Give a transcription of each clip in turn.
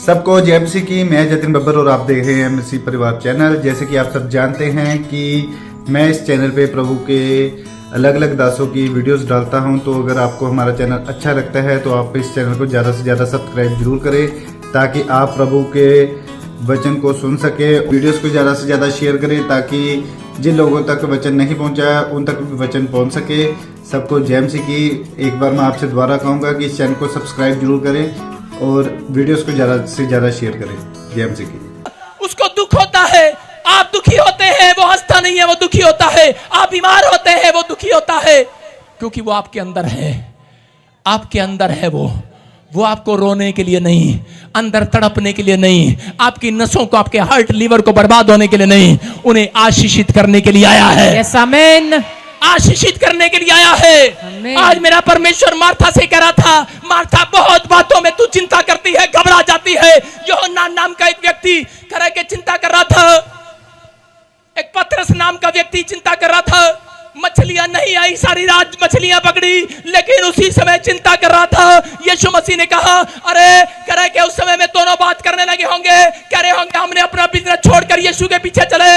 सबको जय मसीह की। मैं जतिन बब्बर और आप देख रहे हैं मसीह परिवार चैनल। जैसे कि आप सब जानते हैं कि मैं इस चैनल पे प्रभु के अलग अलग दासों की वीडियोस डालता हूं, तो अगर आपको हमारा चैनल अच्छा लगता है तो आप इस चैनल को ज़्यादा से ज़्यादा सब्सक्राइब जरूर करें, ताकि आप प्रभु के वचन को सुन सके। वीडियोस को ज़्यादा से ज़्यादा शेयर करें, ताकि जिन लोगों तक वचन नहीं पहुंचा उन तक भी वचन पहुंच सके। सबको जय मसीह की। एक बार मैं आपसे दोबारा कहूँगा कि इस चैनल को सब्सक्राइब जरूर करें और वीडियोस को ज़्यादा से ज़्यादा शेयर करें। जय मसीह की। उसको दुख होता है, आप दुखी होते हैं, वो हंसता नहीं है, वो दुखी होता है। आप बीमार होते हैं, वो दुखी होता है, क्योंकि वो आपके अंदर है। आपके अंदर है वो आपको रोने के लिए नहीं, अंदर तड़पने के लिए नहीं, आपकी नसों को, आपके हार्ट लीवर को बर्बाद होने के लिए नहीं, उन्हें आशीषित करने के लिए आया है। यस आमीन। आशीषित करने के लिए आया है। आज मेरा परमेश्वर मार्था से कह रहा था, मार्था बहुत बातों में तू चिंता करती है, घबरा जाती है। यूहन्ना नाम का एक व्यक्ति करे के चिंता कर रहा था, एक पतरस नाम का व्यक्ति चिंता कर रहा था। मछलियां नहीं आई, सारी रात मछलियां पकड़ी, लेकिन उसी समय चिंता कर रहा था। यीशु मसीह ने कहा, अरे करे के उस समय में दोनों बात करने लगे होंगे, कह रहे होंगे हमने अपना बिजनेस छोड़कर यीशु के पीछे चले,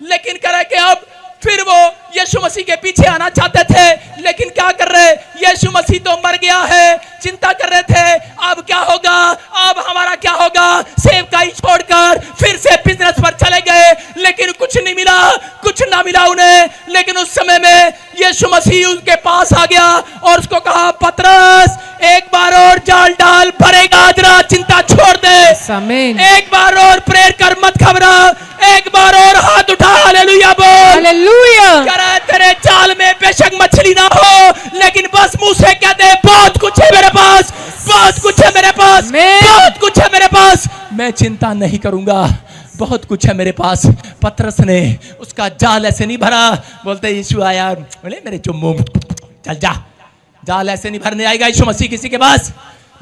लेकिन करे के अब फिर वो यीशु मसीह के पीछे आना चाहते थे, लेकिन क्या कर रहे, यीशु मसीह तो मर गया है। चिंता कर रहे थे, अब क्या होगा, अब हमारा क्या होगा। सेवकाई छोड़कर फिर से बिजनेस पर चले गए, लेकिन कुछ नहीं मिला, कुछ ना मिला उन्हें। लेकिन उस समय में यीशु मसीह उनके पास आ गया और उसको कहा, पतरस एक बार और जाल डाल, भरेगा, जरा चिंता छोड़ दे। एक बार और प्रेयर कर, मत घबरा, एक बार और हाथ उठा, हालेलुया बोल। हालेलुया। तेरे जाल में बेशक मछली ना हो, लेकिन बस मुंह से कह दे, बहुत कुछ है मेरे पास, बहुत कुछ है मेरे पास, बहुत कुछ है मेरे पास, मैं चिंता नहीं करूंगा, बहुत कुछ है मेरे पास। पतरस ने उसका जाल ऐसे नहीं भरा, बोलते यीशु आया, बोले मेरे चुम्मू चल जा। जाल ऐसे नहीं भरने आएगा यीशु मसीह किसी के पास।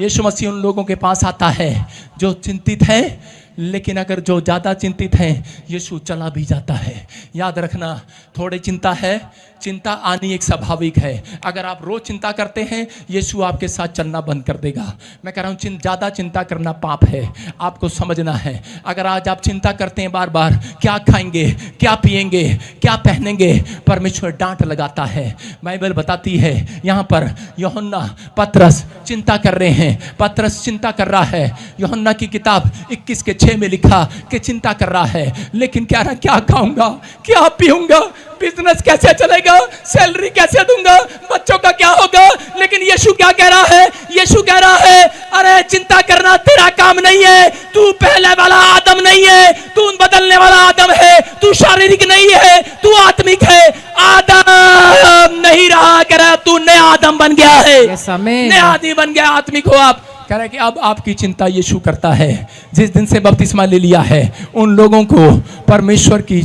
यीशु मसीह उन लोगों के पास आता है जो चिंतित है, लेकिन अगर जो ज्यादा चिंतित हैं, यीशु चला भी जाता है। याद रखना, थोड़ी चिंता है, चिंता आनी एक स्वाभाविक है। अगर आप रोज चिंता करते हैं, यीशु आपके साथ चलना बंद कर देगा। मैं कह रहा हूँ, ज्यादा चिंता करना पाप है, आपको समझना है। अगर आज आप चिंता करते हैं बार बार, क्या खाएंगे, क्या पिएंगे, क्या पहनेंगे, परमेश्वर डांट लगाता है। बाइबल बताती है यहाँ पर, यूहन्ना पतरस चिंता कर रहे हैं, पतरस चिंता कर रहा है। यूहन्ना की किताब 21:6 में लिखा कि चिंता कर रहा है, लेकिन कह रहा, क्या खाऊंगा, क्या पीऊंगा, बिजनेस कैसे चलेगा, सैलरी कैसे दूंगा, बच्चों का क्या होगा। लेकिन यीशु क्या कह रहा है, यीशु कह रहा है, अरे चिंता करना तेरा काम नहीं है, तू पहले वाला आदम नहीं है, तू बदलने वाला आदम है, तू शारीरिक नहीं है, तू आत्मिक है। आदम नहीं रहा, कह रहा तू नया आदम बन गया है, नया आदमी बन गया, आत्मिक हो आप। कह रहे कि अब आपकी चिंता यीशु करता है। जिस दिन से बपतिस्मा ले लिया है, उन लोगों को परमेश्वर की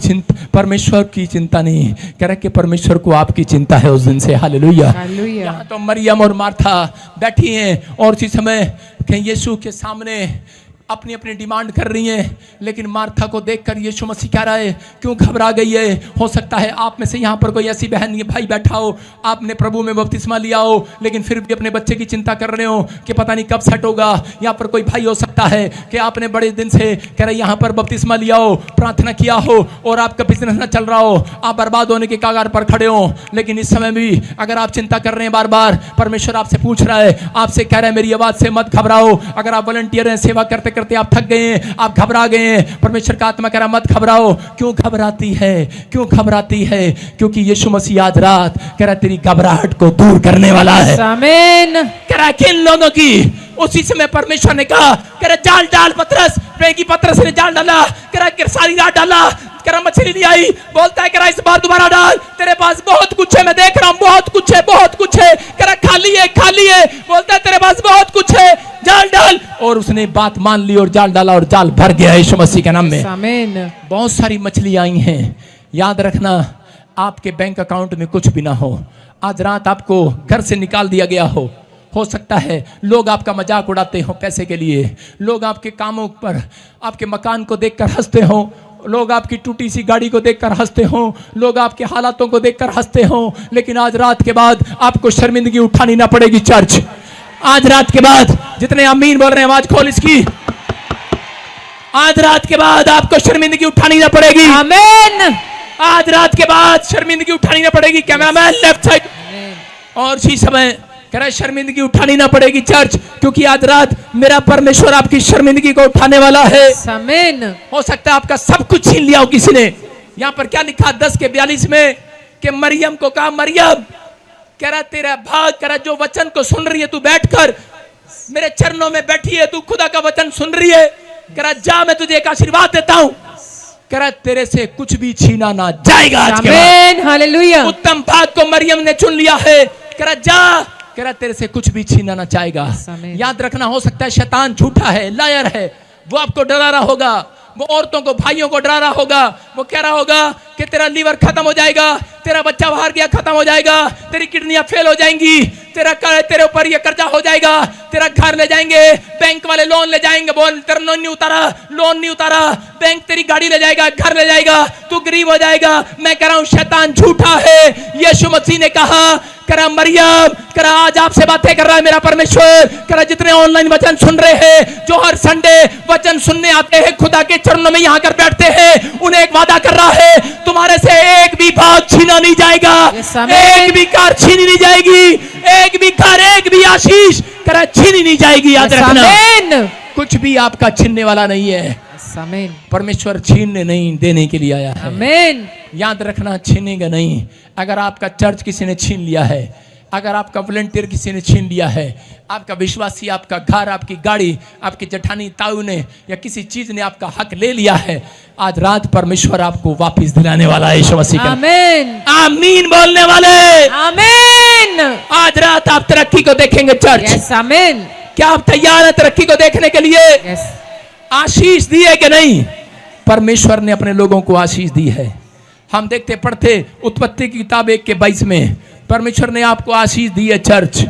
चिंता नहीं, कह रहे कि परमेश्वर को आपकी चिंता है उस दिन से। हालेलुया। यहाँ तो मरियम और मार्था बैठी हैं और उसी समय यीशु के सामने अपनी अपनी डिमांड कर रही हैं, लेकिन मार्था को देखकर यीशु मसीह कह रहा है, क्यों घबरा गई है। हो सकता है आप में से यहाँ पर कोई ऐसी बहन भाई बैठा हो, आपने प्रभु में बपतिस्मा लिया हो, लेकिन फिर भी अपने बच्चे की चिंता कर रहे हो कि पता नहीं कब सेट होगा। यहाँ पर कोई भाई हो सकता है कि आपने बड़े दिन से कह रहे यहाँ पर बपतिस्मा लिया हो, प्रार्थना किया हो और आपका बिजनेस न चल रहा हो, आप बर्बाद होने के कगार पर खड़े हो। लेकिन इस समय भी अगर आप चिंता कर रहे हैं बार बार, परमेश्वर आपसे पूछ रहा है, आपसे कह रहे हैं मेरी आवाज से मत घबराओ। अगर आप वॉलंटियर हैं, सेवा करते करते आप थक गए हैं, आप घबरा गए हैं, परमेश्वर का आत्मा कह रहा मत घबराओ। क्यों घबराती है, क्यों घबराती है, क्योंकि यीशु मसीह आज रात कह रहा तेरी घबराहट को दूर करने वाला है। आमीन। कह रहा किन लोगों की, उसी समय परमेश्वर ने कहा, कह रहा जाल डाल पतरस, पतरस ने जाल डाला, कह रहा सारी रात डाला, कह रहा मछली नहीं आई। बोलता है कह रहा इस बार दोबारा डाल, तेरे पास बहुत कुछ है, मैं देख रहा हूं बहुत कुछ है, बहुत कुछ है। कह रहा खाली है, खाली है। बोलता है तेरे पास बहुत कुछ है, जाल डाल। और उसने बात मान ली और जाल डाला और जाल भर गया यीशु मसीह के नाम में। आमीन। बहुत सारी मछली आई हैं। याद रखना, आपके बैंक अकाउंट में कुछ भी ना हो, आज रात आपको घर से निकाल दिया गया हो सकता है लोग आपका मजाक उड़ाते हो पैसे के लिए, लोग आपके कामों पर, आपके मकान को देखकर हंसते हो, लोग आपकी टूटी सी गाड़ी को देखकर हंसते हो, लोग आपके हालातों को देखकर हंसते हो, लेकिन आज रात के बाद आपको शर्मिंदगी उठानी ना पड़ेगी। चर्च आज रात के बाद जितने आमीन बोल रहे हैं आवाज खोल इसकी, आज रात के बाद आपको शर्मिंदगी उठानी ना पड़ेगी। आमीन। आज रात के बाद शर्मिंदगी उठानी ना पड़ेगी। Cameraman left side. और इसी समय कह रहा है शर्मिंदगी उठानी ना पड़ेगी चर्च, क्योंकि आज रात मेरा परमेश्वर आपकी शर्मिंदगी को उठाने वाला है। आमीन। हो सकता है आपका सब कुछ छीन लिया हो किसी ने। यहां पर क्या लिखा 10:42 में कि मरियम को कहा, मरियम कह रहा तेरा भाग, कह रहा जो वचन को सुन रही है तू बैठकर मेरे चरणों में बैठी है, तू खुदा का वचन सुन रही है, कह रहा जा मैं तुझे एक आशीर्वाद देता हूं, कह रहा तेरे से कुछ भी छीना ना जाएगा आज के बाद। आमीन। हालेलुया। उत्तम भाग को मरियम ने चुन लिया है, कह रहा जा, कह रहा तेरे से कुछ भी छीना ना जाएगा। याद रखना, हो सकता है शैतान झूठा है, लायर है, वो आपको डरा रहा होगा, वो औरतों को भाइयों को डरा रहा होगा, वो कह रहा होगा कि तेरा लीवर खत्म हो जाएगा, तेरा बच्चा बाहर गया खत्म हो जाएगा, तेरी किडनियां फेल हो जाएंगी, तेरे ऊपर ये कर्जा हो जाएगा, तेरा घर ले जाएंगे, बैंक वाले लोन ले जाएंगे, बोल तेरा लोन नहीं उतारा, बैंक तेरी गाड़ी ले जाएगा, घर ले जाएगा, तू गरीब हो जाएगा। मैं कह रहा हूं शैतान झूठा है। यीशु मसीह ने कहा, करा मरियम, करा आज आपसे बातें कर रहा है मेरा परमेश्वर, करा जितने ऑनलाइन वचन सुन रहे हैं, जो हर संडे वचन सुनने आते हैं, खुदा के चरणों में यहाँ कर बैठते हैं, उन्हें एक वादा कर रहा है, तुम्हारे से एक भी भाग छीना नहीं जाएगा, एक भी कार छीनी नहीं जाएगी, एक भी कार, एक भी आशीष करा छीनी नहीं जाएगी। याद रखना, कुछ भी आपका छीनने वाला नहीं है। परमेश्वर छीनने नहीं देने के लिए आया है। आमीन। याद रखना, छीनेगा नहीं। अगर आपका चर्च किसी ने छीन लिया है, अगर आपका वॉलंटियर किसी ने छीन लिया है, आपका विश्वासी, आपका घर, आपकी गाड़ी, आपकी जेठानी ताऊ ने या किसी चीज ने आपका हक ले लिया है, आज रात परमेश्वर आपको वापस दिलाने वाला है। यीशु मसीह का आमीन। आमीन बोलने वाले, आमीन। आज रात आप तरक्की को देखेंगे चर्च। यस। आमीन। क्या आप तैयार हैं तरक्की को देखने के लिए? यस। आशीष दी है कि नहीं? परमेश्वर ने अपने लोगों को आशीष दी है। हम देखते पढ़ते उत्पत्ति की किताब 1:22 में परमेश्वर ने आपको आशीष दी है चर्च।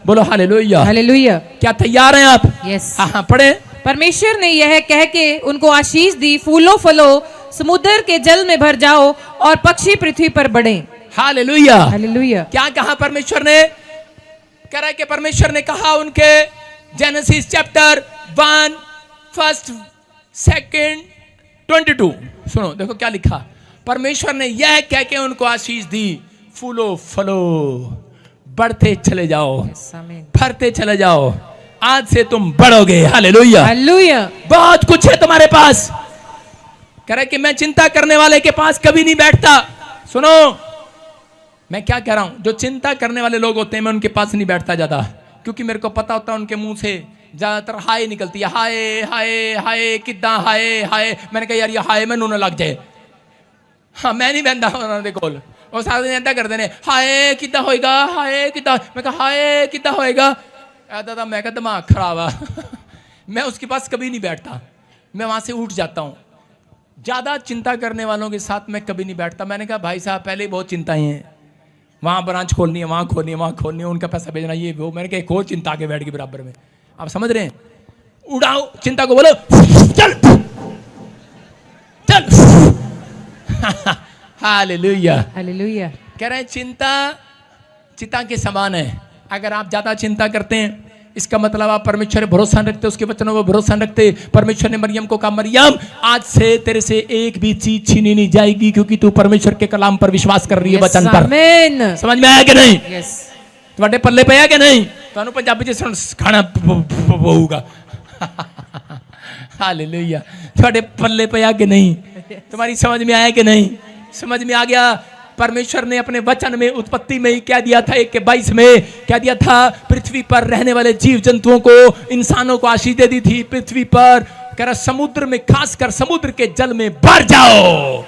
बोलो हालेलुया। हालेलुया। क्या तैयार हैं आप? यस। हाँ पढ़े। परमेश्वर ने यह कह के उनको आशीष दी, फूलो फलो, समुद्र के जल में भर जाओ और पक्षी पृथ्वी पर बढ़े। हालेलुया। हालेलुया। क्या कहा परमेश्वर ने? कह रहा है कि परमेश्वर ने कहा उनके जेनेसिस चैप्टर 1 फर्स्ट सेकंड 22, सुनो देखो क्या लिखा। परमेश्वर ने यह कह के उनको आशीष दी, फूलो फलो, बढ़ते चले जाओ, फरते चले जाओ, आज से तुम बढ़ोगे। हालेलुया। हालेलुया। बहुत कुछ है तुम्हारे पास। कह रहा है कि मैं चिंता करने वाले के पास कभी नहीं बैठता। सुनो मैं क्या कह रहा हूं, जो चिंता करने वाले लोग होते हैं मैं उनके पास नहीं बैठता ज्यादा, क्योंकि मेरे को पता होता है उनके मुंह से ज्यादातर हाय निकलती है, हाय हाय हाय किदा हाय हाय। मैंने कहा यार ये हाय मैनू ना लग जाए। हाँ मैं नहीं बहता उन्होंने कोल, और सारा दिन ऐसा करते हैं, हाय किदा होएगा, हाय किदा। मैं कहा हाय किदा होएगा, ऐसा था। मैं कहा दिमाग खराब है। मैं उसके पास कभी नहीं बैठता, मैं वहां से उठ जाता हूँ। ज्यादा चिंता करने वालों के साथ मैं कभी नहीं बैठता। मैंने कहा भाई साहब पहले ही बहुत चिंताएं हैं, वहां ब्रांच खोलनी है, वहां खोलनी है, वहां खोलनी है, उनका पैसा भेजना, ये वो। मैंने कहा एक और चिंता आगे बैठ गई बराबर में। आप समझ रहे हैं? उड़ाओ चिंता को, बोलो चल चल। हालेलुया। हालेलुया। कह रहे हैं चिंता चिता के समान है। अगर आप ज्यादा चिंता करते हैं इसका मतलब आप परमेश्वर पर भरोसा रखते, उसके वचनों पर भरोसा रखते। परमेश्वर ने मरियम को कहा, मरियम आज से तेरे से एक भी चीज छीनी नहीं जाएगी, क्योंकि तू परमेश्वर के कलाम पर विश्वास कर रही है, वचन पर। समझ में आया कि नहीं? तुम्हारे पल्ले पे आया कि नहीं? तो पंजाबी च खाना पऊगा। हालेलुया। तुम्हारे पल्ले पे आया कि नहीं? तुम्हारी समझ में आया कि नहीं? समझ में आ गया। परमेश्वर ने अपने वचन में उत्पत्ति में ही क्या दिया था, 1:22 में क्या दिया था, पृथ्वी पर रहने वाले जीव जंतुओं को, इंसानों को आशीष दे दी थी। पृथ्वी पर कह रहा समुद्र में, खासकर समुद्र के जल में बढ़ जाओ।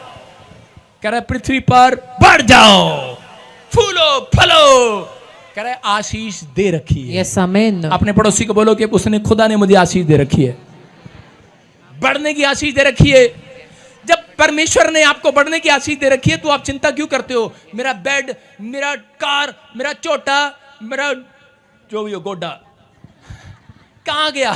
कह रहा पृथ्वी पर बढ़ जाओ, फूलो फलो। कह रहा आशीष दे रखी है। यस आमीन। अपने पड़ोसी को बोलो कि उसने, खुदा ने मुझे आशीष दे रखी है, बढ़ने की आशीष दे रखी है। जब परमेश्वर ने आपको बढ़ने की आशीष दे रखी है तो आप चिंता क्यों करते हो? मेरा बेड, मेरा कार, मेरा चोटा, मेरा जो भी हो गोडा, कहाँ गया?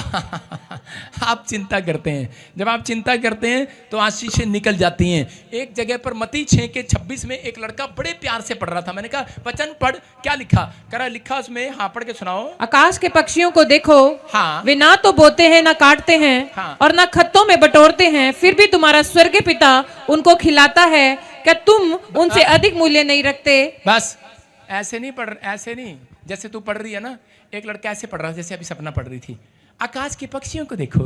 आप चिंता करते हैं। जब आप चिंता करते हैं तो आशीषें निकल जाती हैं। एक जगह पर मत्ती 6:26 में एक लड़का बड़े प्यार से पढ़ रहा था। मैंने कहा वचन पढ़, क्या लिखा? कह रहा लिखा उसमें, हाँ पढ़ के सुनाओ। आकाश के पक्षियों को देखो, हाँ। वे ना तो बोते हैं ना काटते हैं, हाँ। और ना खत्तों में बटोरते हैं, फिर भी तुम्हारा स्वर्गीय पिता उनको खिलाता है। क्या तुम उनसे अधिक मूल्य नहीं रखते? बस ऐसे नहीं पढ़, ऐसे नहीं जैसे तू पढ़ रही है ना। एक लड़का ऐसे पढ़ रहा था जैसे अभी सपना पढ़ रही थी। आकाश के पक्षियों को देखो,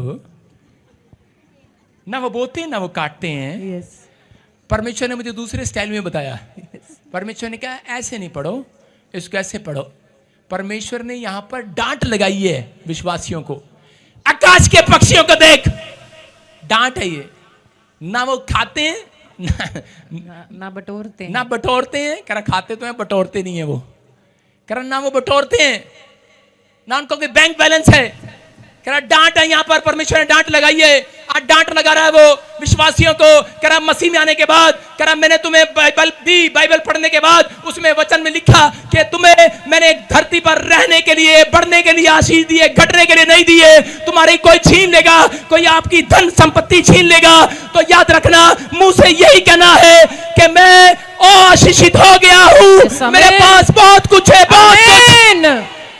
ना वो बोते ना वो काटते हैं। परमेश्वर ने मुझे दूसरे स्टाइल में बताया। परमेश्वर ने कहा ऐसे नहीं पढ़ो, इसको ऐसे पढ़ो। परमेश्वर ने यहां पर डांट लगाई है विश्वासियों को। आकाश के पक्षियों को देख, डांट है ये। ना वो खाते हैं ना बटोरते हैं। ना बटोरते हैं। कह रहा खाते तो हैं, बटोरते नहीं है वो। कह रहा ना वो बटोरते हैं, ना उनको कोई बैंक बैलेंस है। कह रहा डांट है यहाँ पर, परमेश्वर ने डांट लगाई है। आज डांट लगा रहा है वो विश्वासियों को। कह रहा मसीह में आने के बाद, कह रहा मैंने तुम्हें बाइबल दी, बाइबल पढ़ने के बाद उसमें वचन में लिखा कि तुम्हें मैंने धरती पर रहने के लिए, बढ़ने के लिए आशीष दी है, घटने के लिए नहीं दी है। तुम्हारी कोई छीन लेगा, कोई आपकी धन संपत्ति छीन लेगा तो याद रखना, मुंह से यही कहना है कि मैं आशीषित हो गया हूं, मेरे पास बहुत कुछ है,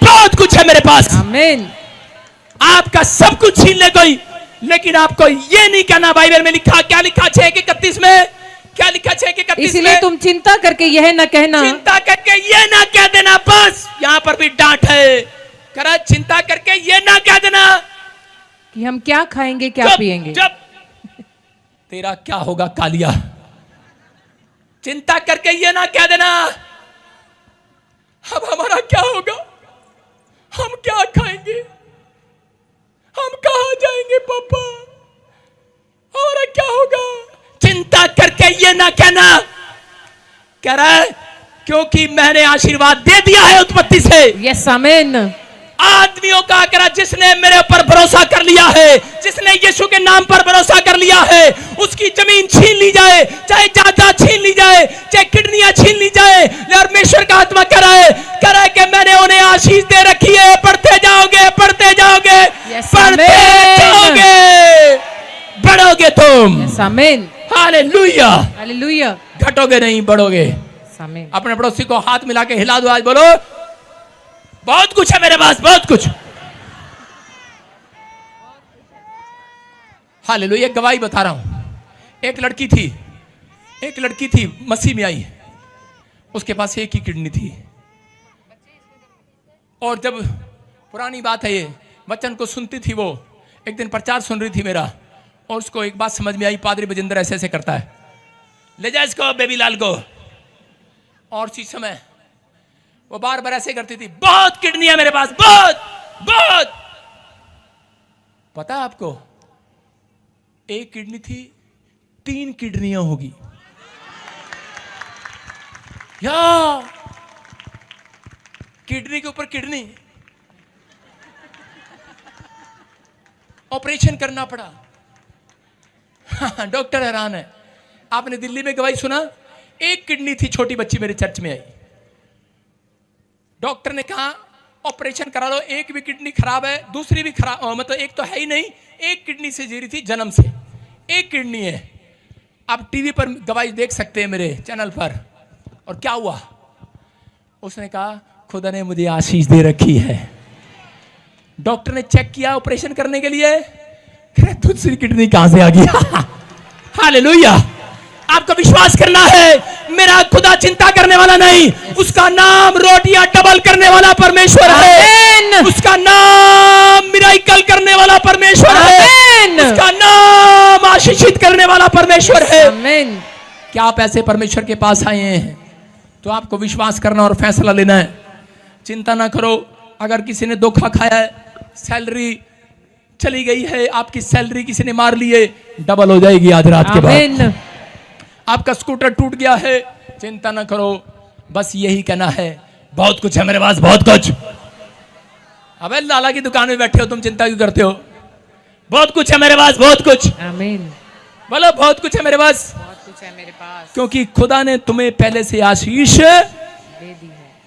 बहुत कुछ है मेरे पास। आमीन। आपका सब कुछ छीन ले कोई, लेकिन आपको ये नहीं कहना। बाइबल में लिखा, क्या लिखा 6:31 में? क्या लिखा 6:31 में? इसलिए तुम चिंता करके यह न कहना, चिंता करके ये ना कह देना। बस यहां पर भी डांट है। करा चिंता करके ये ना कह देना कि हम क्या खाएंगे, क्या पिएंगे। जब तेरा क्या होगा कालिया। चिंता करके ये ना कह देना अब हमारा क्या होगा, हम क्या खाएंगे, हम कहां जाएंगे पापा, हमारा क्या होगा। चिंता करके ये ना कहना। कह रहा है क्योंकि मैंने आशीर्वाद दे दिया है उत्पत्ति से। यस आमीन। आदमियों का करा जिसने मेरे ऊपर भरोसा कर लिया है, जिसने यीशु के नाम पर भरोसा कर लिया है, उसकी जमीन छीन ली जाए, चाहे जायदाद छीन ली जाए, चाहे किडनियां छीन ली जाए, परमेश्वर का आत्मा कह रहा है कि मैंने उन्हें आशीष दे रखी है। पढ़ते जाओगे, पढ़ते जाओगे, पढ़ते जाओगे, बढ़ोगे तुम। यस आमीन। Hallelujah, hallelujah. घटोगे नहीं, बढ़ोगे। आमीन। अपने पड़ोसी को हाथ मिला के हिला दो, आज बोलो बहुत कुछ है मेरे पास, बहुत कुछ। हालेलुया। एक गवाही बता रहा हूं। एक लड़की थी मसीह में आई, उसके पास एक ही किडनी थी। और जब पुरानी बात है ये, वचन को सुनती थी वो। एक दिन प्रचार सुन रही थी मेरा, और उसको एक बात समझ में आई, पादरी बजिंदर ऐसे ऐसे करता है, ले जा इसको बेबी लाल को। और उसी समय वो बार बार ऐसे करती थी, बहुत किडनी है मेरे पास, बहुत बहुत। पता है आपको, एक किडनी थी, 3 किडनियां होगी। या किडनी के ऊपर किडनी, ऑपरेशन करना पड़ा। डॉक्टर हैरान है। आपने दिल्ली में गवाही सुना, एक किडनी थी, छोटी बच्ची मेरे चर्च में आई। डॉक्टर ने कहा ऑपरेशन करा लो, एक भी किडनी खराब है, दूसरी भी खराब, मतलब एक तो है ही नहीं, एक किडनी से जी रही थी जन्म से, एक किडनी है। आप टीवी पर गवाही देख सकते हैं मेरे चैनल पर। और क्या हुआ, उसने कहा खुदा ने मुझे आशीष दे रखी है। डॉक्टर ने चेक किया ऑपरेशन करने के लिए, दूसरी किडनी कहां से आ गया। हालेलुया। आपको विश्वास करना है, मेरा खुदा चिंता करने वाला नहीं, उसका नाम रोटियां डबल करने वाला परमेश्वर है, उसका नाम मिराकल करने वाला परमेश्वर है, उसका नाम आशीषित करने वाला परमेश्वर है। क्या आप ऐसे परमेश्वर के पास आए हैं तो आपको विश्वास करना और फैसला लेना है। चिंता ना करो, अगर किसी ने धोखा खाया है, सैलरी चली गई है, आपकी सैलरी किसी ने मार ली है, डबल हो जाएगी आज रात के बाद। आपका स्कूटर टूट गया है, चिंता ना करो, बस यही कहना है बहुत कुछ है मेरे पास, बहुत कुछ। अबे लाला की दुकान में बैठे हो तुम, चिंता क्यों करते हो। बहुत कुछ है मेरे पास, बहुत कुछ। आमीन। बोलो बहुत कुछ है मेरे पास, बहुत कुछ है मेरे पास, क्योंकि खुदा ने तुम्हें पहले से आशीष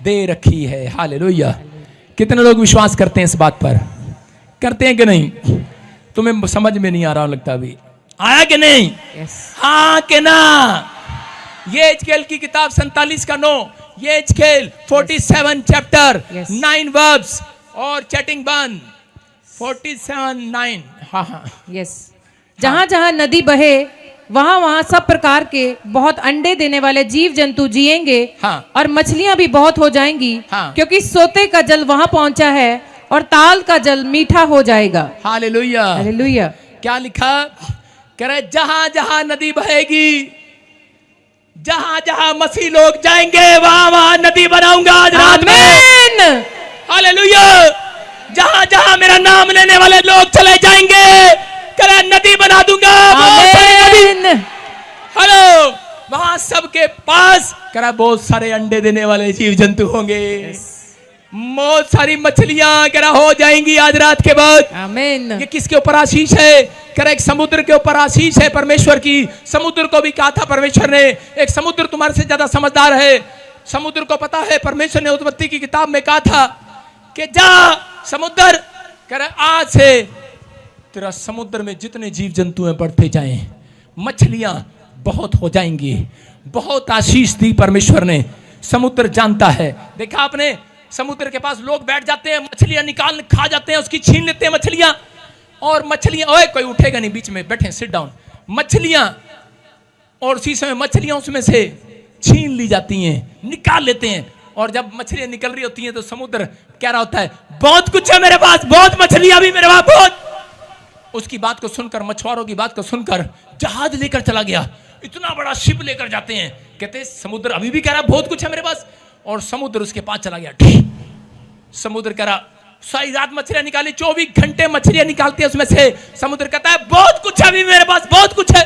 दे रखी है। हालेलुया। कितने लोग विश्वास करते हैं इस बात पर? करते हैं कि नहीं? तुम्हें समझ में नहीं आ रहा लगता अभी, आया कि नहीं? यस हाँ कि ना? ये एजकेल की किताब 47 का 9, ये एजकेल 47 चैप्टर Yes. 9 वर्ब्स और चैटिंग बंद 47 9। हाँ हाँ यस जहां जहां नदी बहे वहां वहां सब प्रकार के बहुत अंडे देने वाले जीव जंतु जिएंगे हाँ। और मछलियां भी बहुत हो जाएंगी हाँ। क्योंकि सोते का जल वहां पहुंचा है और ताल का जल मीठा हो जाएगा। हालेलुया। हालेलुया। क्या लिखा? कह रहे जहां जहां नदी बहेगी, जहां जहां मसीह लोग जाएंगे वहां वहां नदी बनाऊंगा आज रात में। आमीन। हालेलुया। जहां जहां मेरा नाम लेने वाले लोग चले जाएंगे, कह नदी बना दूंगा। बहुत सारी नदी। आमीन। हेलो, वहां सबके पास करा बहुत सारे अंडे देने वाले जीव जंतु होंगे। बहुत सारी मछलियां करा हो जाएंगी आज रात के बाद। आमीन। ये किसके ऊपर आशीष है? करा एक समुद्र के ऊपर आशीष है परमेश्वर की। समुद्र को भी कहा था परमेश्वर ने, एक समुद्र तुम्हारे से ज्यादा समझदार है। समुद्र को पता है, परमेश्वर ने उत्पत्ति की किताब में कहा था कि जा समुद्र, करा आज से तेरा समुद्र में जितने जीव जंतु हैं बढ़ते जाएं, मछलियां बहुत हो जाएंगी। बहुत आशीष दी परमेश्वर ने। समुद्र जानता है। देखा आपने, समुद्र के पास लोग बैठ जाते हैं, मछलियां निकाल खा जाते हैं, उसकी छीन लेते हैं मछलियां। और मछलियां, ओए कोई उठेगा नहीं, बीच में बैठे, सिट डाउन। मछलियां, और उसी समय मछलियां उसमें से छीन ली जाती हैं, निकाल लेते हैं। और जब मछलियां निकल रही होती हैं तो समुद्र कह रहा होता है बहुत कुछ है मेरे पास, बहुत मछलियां भी मेरे पास, बहुत। उसकी बात को सुनकर, मछुआरों की बात को सुनकर जहाज लेकर चला गया। इतना बड़ा शिप लेकर जाते हैं, कहते समुद्र अभी भी कह रहा बहुत कुछ है मेरे पास। और समुद्र उसके पास चला गया। समुद्र कह रहा सारी रात मछलियां निकाली, 24 घंटे मछलियां निकालती है उसमें से। समुद्र कहता है बहुत कुछ है अभी मेरे पास, बहुत कुछ है।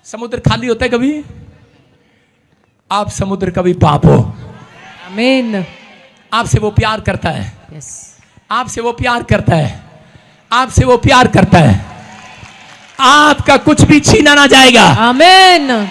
समुद्र खाली होता है कभी? आप समुद्र कभी पाप हो? आमीन। आपसे वो प्यार करता है। यस। आपसे वो प्यार करता है। आपसे वो प्यार करता है। आपका कुछ भी छीना ना जाएगा। आमीन।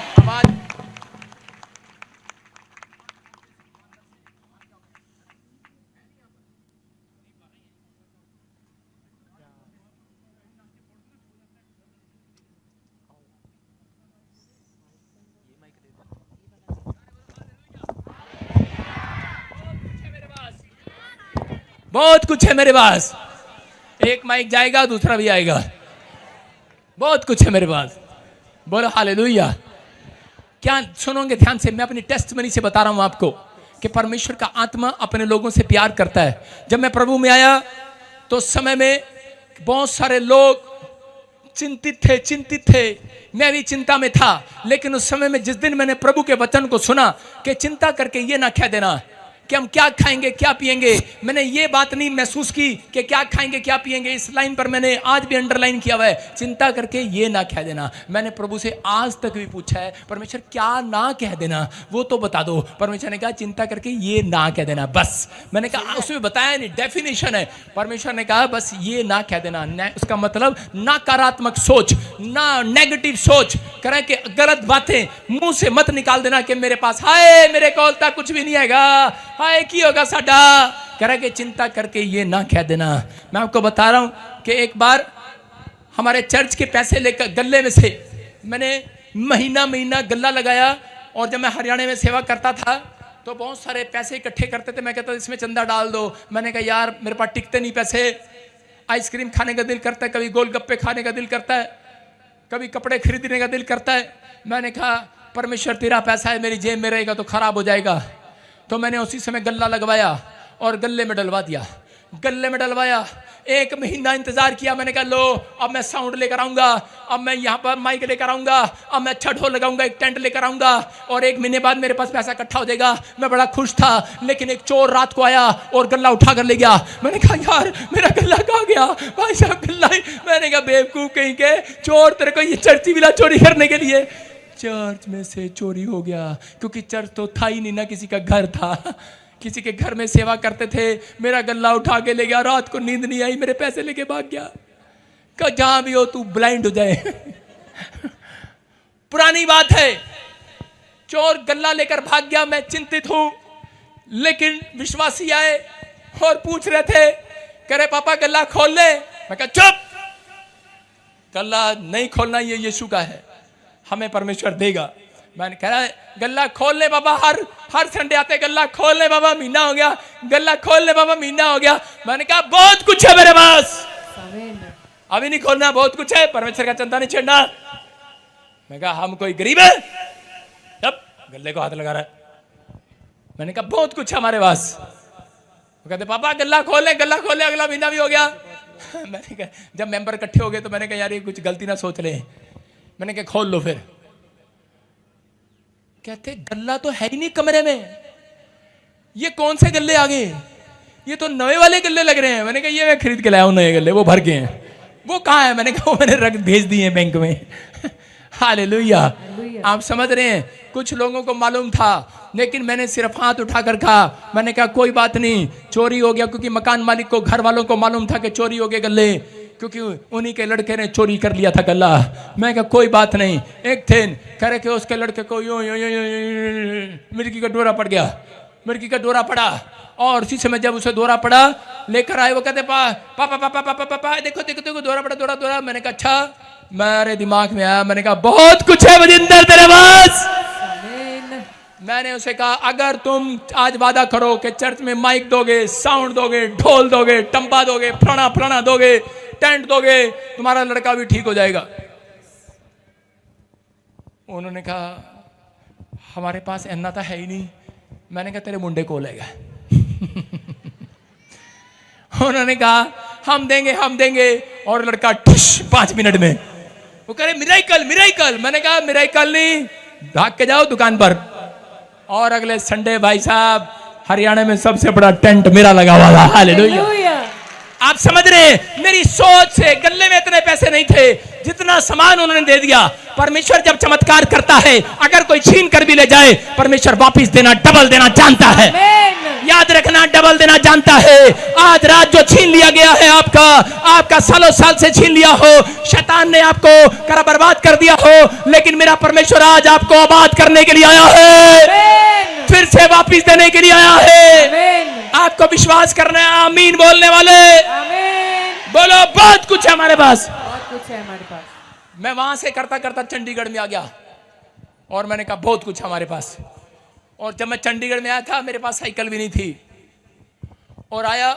बहुत कुछ है मेरे पास। एक माइक जाएगा, दूसरा भी आएगा। बहुत कुछ है मेरे पास। बोलो हालेलुया। क्या सुनोगे ध्यान से? मैं अपनी टेस्टमनी से बता रहा हूं आपको कि परमेश्वर का आत्मा अपने लोगों से प्यार करता है। जब मैं प्रभु में आया तो उस समय में बहुत सारे लोग चिंतित थे। मैं भी चिंता में था। लेकिन उस समय में जिस दिन मैंने प्रभु के वचन को सुना कि चिंता करके ये ना कह देना कि हम क्या खाएंगे क्या पिएंगे, मैंने ये बात नहीं महसूस की कि क्या खाएंगे क्या पिएंगे। इस लाइन पर मैंने आज भी अंडरलाइन किया हुआ है, चिंता करके ये ना कह देना। मैंने प्रभु से आज तक भी पूछा है, परमेश्वर क्या ना कह देना वो तो बता दो। परमेश्वर ने कहा चिंता करके ये ना कह देना बस। मैंने कहा उसमें बताया नहीं, डेफिनेशन है। परमेश्वर ने कहा बस ये ना कह देना। उसका मतलब नकारात्मक सोच, ना नेगेटिव सोच करें कि गलत बातें मुंह से मत निकाल देना कि मेरे पास हाय मेरे कोलता कुछ भी नहीं आएगा, हाय की होगा साडा। कह रहा कि चिंता करके ये ना कह देना। मैं आपको बता रहा हूं कि एक बार हमारे चर्च के पैसे लेकर गल्ले में से मैंने महीना गल्ला लगाया। और जब मैं हरियाणा में सेवा करता था तो बहुत सारे पैसे इकट्ठे करते थे। मैं कहता इसमें चंदा डाल दो। मैंने कहा यार मेरे पास टिकते नहीं पैसे। आइसक्रीम खाने का दिल करता है, कभी गोलगप्पे खाने का दिल करता है, कभी कपड़े खरीदने का दिल करता है। मैंने कहा परमेश्वर तेरा पैसा है, मेरी जेब में रहेगा तो खराब हो जाएगा। तो मैंने उसी समय गल्ला लगवाया और गल्ले में डलवा दिया। गल्ले में डलवाया, 1 महीना इंतजार किया। मैंने कहा लो अब मैं साउंड लेकर आऊंगा, अब मैं यहाँ पर माइक लेकर आऊंगा, अब मैं अच्छा ढोल लगाऊंगा, एक टेंट लेकर आऊंगा और 1 महीने बाद मेरे पास पैसा इकट्ठा हो जाएगा। मैं बड़ा खुश था। लेकिन एक चोर रात को आया और गल्ला उठा कर ले गया। मैंने कहा यार मेरा गल्ला कहाँ गया? भाई साहब गल्ला। मैंने कहा बेवकूफ कहीं के, चोर तेरे को ये चर्ची मिला चोरी करने के लिए। चर्च में से चोरी हो गया, क्योंकि चर्च तो था ही नहीं ना, किसी का घर था। किसी के घर में सेवा करते थे। मेरा गल्ला उठा के ले गया। रात को नींद नहीं आई, मेरे पैसे लेके भाग गया। कहा जहां भी हो तू ब्लाइंड हो जाए। पुरानी बात है। चोर गल्ला लेकर भाग गया। मैं चिंतित हूं। लेकिन विश्वासी आए और पूछ रहे थे कह रहे पापा गल्ला खोल ले। मैं कहा चुप, गल्ला नहीं खोलना, ये यीशु का है, हमें परमेश्वर देगा। मैंने कह रहा गल्ला खोल ले बाबा, हर संडे आते गल्ला खोल ले बाबा, महीना हो गया, गल्ला खोल ले बाबा, महीना हो गया। मैंने कहा बहुत कुछ है मेरे पास, अभी नहीं खोलना, बहुत कुछ है, परमेश्वर का चंदा नहीं छेड़ना। मैं कहा हम कोई गरीब है, तब गल्ले को हाथ लगा रहा है। मैंने कहा बहुत कुछ है हमारे पास। वो कहते पापा गल्ला खोले, गल्ला खोले, अगला महीना भी हो गया। मैंने कहा जब मेंबर इकट्ठे हो गए तो मैंने कहा यार ये कुछ गलती ना सोच ले। मैंने कहा खोल लो फिर। कहते गल्ला तो है ही नहीं कमरे में, ये कौन से गल्ले आ गए, ये तो नए वाले गल्ले लग रहे हैं। मैंने कहा ये मैं खरीद के लाया हूं नए गल्ले, वो भर गए हैं। वो कहाँ है? मैंने कहा वो मैंने रख भेज दिए बैंक में। हालेलुया। आप समझ रहे हैं, कुछ लोगों को मालूम था, लेकिन मैंने सिर्फ हाथ उठाकर कहा, मैंने कहा कोई बात नहीं, चोरी हो गया, क्योंकि मकान मालिक को, घर वालों को मालूम था कि चोरी हो गए गल्ले, क्योंकि उन्हीं के लड़के ने चोरी कर लिया था गल्ला। मैं कहा कोई बात नहीं। एक थे कह रहे कि उसके लड़के को यूं मिर्गी का डोरा पड़ गया, मिर्गी का डोरा पड़ा, और उसी समय जब उसे डोरा पड़ा लेकर आए, वो कहते पापा पापा पापा पापा देखो देखो देखो डोरा पड़ा, डोरा डोरा। मैंने कहा अच्छा, मेरे दिमाग में आया, मैंने कहा बहुत कुछ है वजिंदर तेरे पास। मैंने उसे कहा अगर तुम आज वादा करो कि चर्च में माइक दोगे, साउंड दोगे, ढोल दोगे, टंबा दोगे, फलाना फलाना दोगे, टेंट दोगे, तुम्हारा लड़का भी ठीक हो जाएगा। उन्होंने कहा हमारे पास इतना तो है ही नहीं। मैंने कहा तेरे मुंडे को लेगा। उन्होंने कहा हम देंगे, और लड़का 5 मिनट में वो कह रहे मिराइकल मिराइकल। मैंने कहा मिराइकल नहीं, भाग के जाओ दुकान पर। और अगले संडे भाई साहब हरियाणा में सबसे बड़ा टेंट मेरा लगा हुआ था। हालेलुया। आप समझ रहे हैं, मेरी सोच से गल्ले में इतने पैसे नहीं थे जितना सामान उन्होंने दे दिया। परमेश्वर जब चमत्कार करता है, अगर कोई छीन कर भी ले जाए, परमेश्वर वापस देना, डबल देना जानता है। याद रखना, डबल देना जानता है। आज रात जो छीन लिया गया है आपका सालों साल से छीन लिया हो, शैतान ने आपको करा बर्बाद कर दिया हो, लेकिन मेरा परमेश्वर आज आपको आबाद करने के लिए आया है, फिर से वापस देने के लिए आया है। आपको विश्वास करना है, आमीन बोलने वाले बोलो बहुत कुछ है हमारे पास, बहुत कुछ है हमारे पास। मैं वहां से करता करता चंडीगढ़ में आ गया, और मैंने कहा बहुत कुछ हमारे पास। और जब मैं चंडीगढ़ में आया था, मेरे पास साइकिल भी नहीं थी, और आया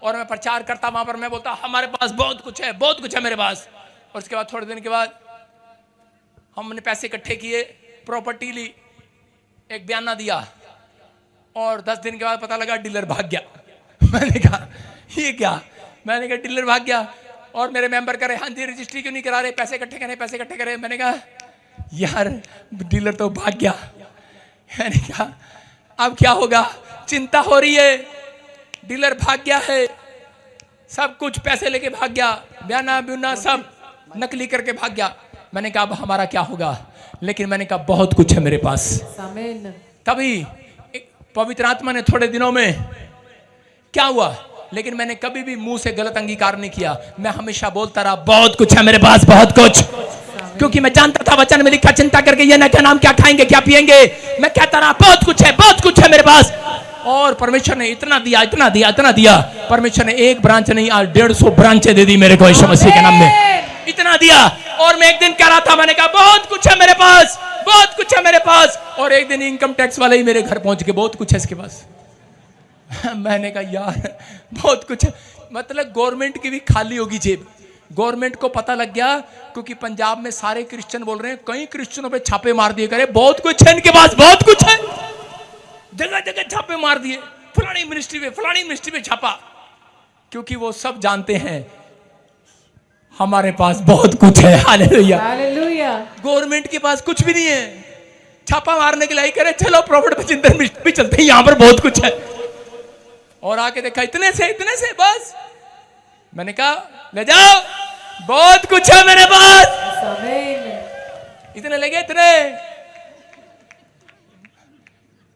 और मैं प्रचार करता वहां पर, मैं बोलता हमारे पास बहुत कुछ है, बहुत कुछ है मेरे पास। और उसके बाद थोड़े दिन के बाद हमने पैसे इकट्ठे किए, प्रॉपर्टी ली, एक बयाना दिया, और 10 दिन के बाद पता लगा डीलर भाग गया। मैंने कहा ये क्या? मैंने कहा डीलर भाग गया। और मेरे मेंबर करे हाँ जी रजिस्ट्री क्यों नहीं करा रहे, पैसे इकट्ठे करें, पैसे इकट्ठे करें। मैंने कहा यार डीलर तो भाग गया। मैंने कहा अब क्या होगा? चिंता हो रही है, डीलर भाग गया है, सब कुछ पैसे लेके भाग गया, बयाना ब्यूना सब नकली करके भाग गया। मैंने कहा अब हमारा क्या होगा? लेकिन मैंने कहा बहुत कुछ है मेरे पास। तभी पवित्र आत्मा ने थोड़े दिनों में क्या हुआ, लेकिन मैंने कभी भी मुंह से गलत अंगीकार नहीं किया। मैं हमेशा बोलता रहा बहुत कुछ है मेरे पास, बहुत कुछ, क्योंकि मैं जानता था वचन में लिखा चिंता करके ये ना क्या नाम, क्या खाएंगे, क्या पिएंगे। मैं कहता रहा बहुत कुछ है, बहुत कुछ है मेरे पास। और परमेश्वर ने इतना दिया, इतना दिया, इतना दिया। परमेश्वर ने एक ब्रांच नहीं, आज 150 ब्रांचें दे दी मेरे को यीशु मसीह के नाम में, इतना दिया। और मैं एक दिन कह रहा था, मैंने कहा बहुत कुछ है मेरे पास, बहुत कुछ है मेरे पास। और एक दिन इनकम टैक्स वाले ही मेरे घर पहुंच के बहुत कुछ है इसके पास। मैंने कहा यार बहुत कुछ है, मतलब गवर्नमेंट की भी खाली होगी जेब। गवर्नमेंट को पता लग गया, क्योंकि पंजाब में सारे क्रिश्चियन बोल रहे हैं, कई क्रिश्चियनों पे छापे मार दिए, करे बहुत कुछ है इनके पास, बहुत कुछ है, जगह जगह छापे मार दिए, फलानी मिनिस्ट्री पे छापा, क्योंकि वो सब जानते हैं हमारे पास बहुत कुछ है। Hallelujah, hallelujah. गवर्नमेंट के पास कुछ भी नहीं है, छापा मारने के लिए करे चलो प्रॉफिट बचिंदर मिनिस्ट्री चलते हैं, यहां पर बहुत कुछ है। और आके देखा इतने से बस। मैंने कहा ले जाओ, बहुत कुछ है मेरे पास। इतने लगे इतने।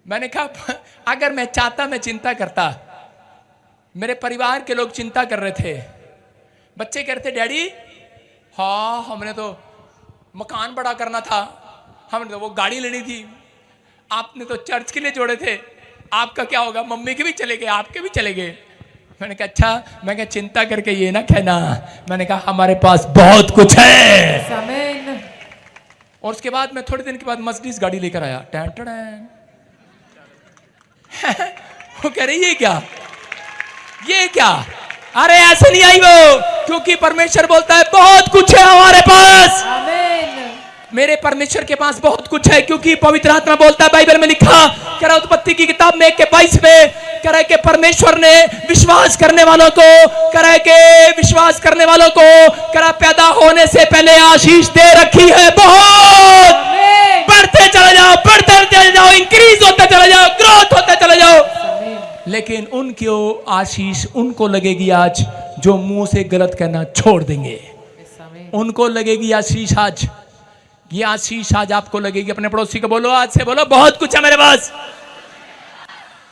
मैंने कहा अगर मैं चाहता, मैं चिंता करता। मेरे परिवार के लोग चिंता कर रहे थे, बच्चे कह रहे थे डैडी हाँ हमने तो मकान बड़ा करना था, हमने तो वो गाड़ी लेनी थी, आपने तो चर्च के लिए जोड़े थे, आपका क्या होगा? मम्मी के भी चले गए, आपके भी चले गए। मैंने कहा अच्छा, मैं कहा चिंता करके ये ना कहना, मैंने कहा हमारे पास बहुत कुछ है। आमीन। और उसके बाद मैं थोड़े दिन के बाद मर्सिडीज गाड़ी लेकर आया। Tan tan. वो कह रही ये क्या? अरे ऐसे नहीं आई वो, क्योंकि परमेश्वर बोलता है बहुत कुछ है हमारे पास। आमीन। मेरे परमेश्वर के पास बहुत कुछ है, क्योंकि पवित्र आत्मा बोलता है, बाइबल में लिखा कह रहा उत्पत्ति की किताब में 1:22 में कह रहा है कि परमेश्वर ने विश्वास करने वालों को कह रहा है कि विश्वास करने वालों को कह रहा पैदा होने से पहले आशीष दे रखी है। बहुत बढ़ते चले जाओ, इंक्रीज होते चले जाओ, ग्रोथ होते चले जाओ। लेकिन उनकी आशीष उनको लगेगी आज जो मुंह से गलत कहना छोड़ देंगे। उनको लगेगी आशीष आज, ये आशीष आज आपको लगेगी। अपने पड़ोसी को बोलो, आज से बोलो बहुत कुछ है मेरे पास।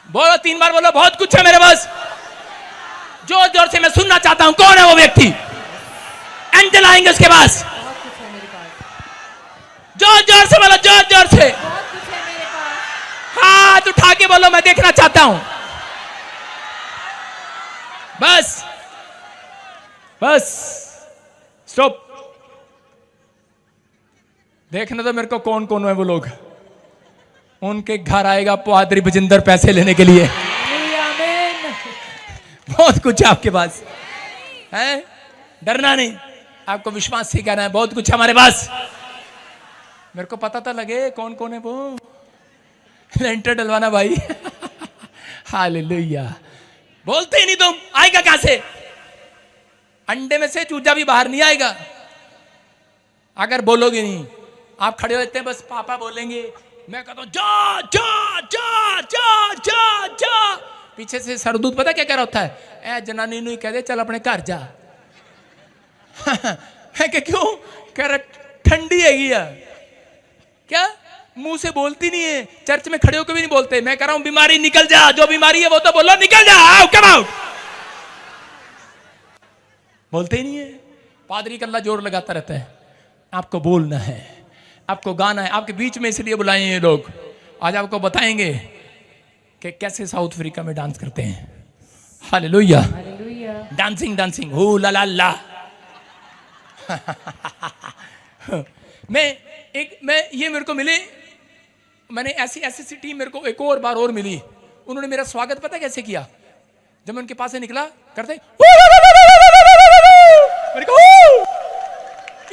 बोलो 3 बार, बोलो बहुत कुछ है मेरे पास। जोर जोर से मैं सुनना चाहता हूं, कौन है वो व्यक्ति? एंजल आएंगे उसके पास। जोर जोर से बोलो, जोर जोर से हाथ उठा के बोलो, मैं देखना चाहता हूं। Bus stop. देखना तो मेरे को कौन कौन है वो लोग। उनके घर आएगा पादरी बजिंदर पैसे लेने के लिए। बहुत कुछ है आपके पास, है? डरना नहीं, आपको विश्वास से कहना है बहुत कुछ है हमारे पास। मेरे को पता तो लगे कौन कौन है वो। लेंटर डलवाना भाई। हालेलुया। बोलते ही नहीं तुम, आएगा कहां से? अंडे में से चूजा भी बाहर नहीं आएगा अगर बोलोगे नहीं। आप खड़े होते हैं, बस पापा बोलेंगे, मैं कहता हूं जा जा जा जा जा जा। पीछे से सरदूत पता क्या कह रहा होता है? ए जनानी नहीं कह दे चल अपने घर जा। मैं कह क्यों? कह रहा ठंडी है क्या? मुंह से बोलती नहीं है, चर्च में खड़े होकर भी नहीं बोलते। मैं कह रहा हूं बीमारी निकल जा, जो बीमारी है वो तो बोलो निकल जा, आओ कम आउट। बोलते ही नहीं है। पादरी कल्ला जोर लगाता रहता है, आपको बोलना है, आपको गाना है। आपके बीच में इसलिए बुलाए ये लोग, आज आपको बताएंगे कि कैसे साउथ अफ्रीका में डांस करते हैं। हालेलुया। डांसिंग हो ला ला ला। मैं ये मेरे को मिले, मैंने ऐसी टीम मेरे को एक और बार और मिली। उन्होंने मेरा स्वागत पता कैसे किया? जब मैं उनके पास से निकला करते मेरे को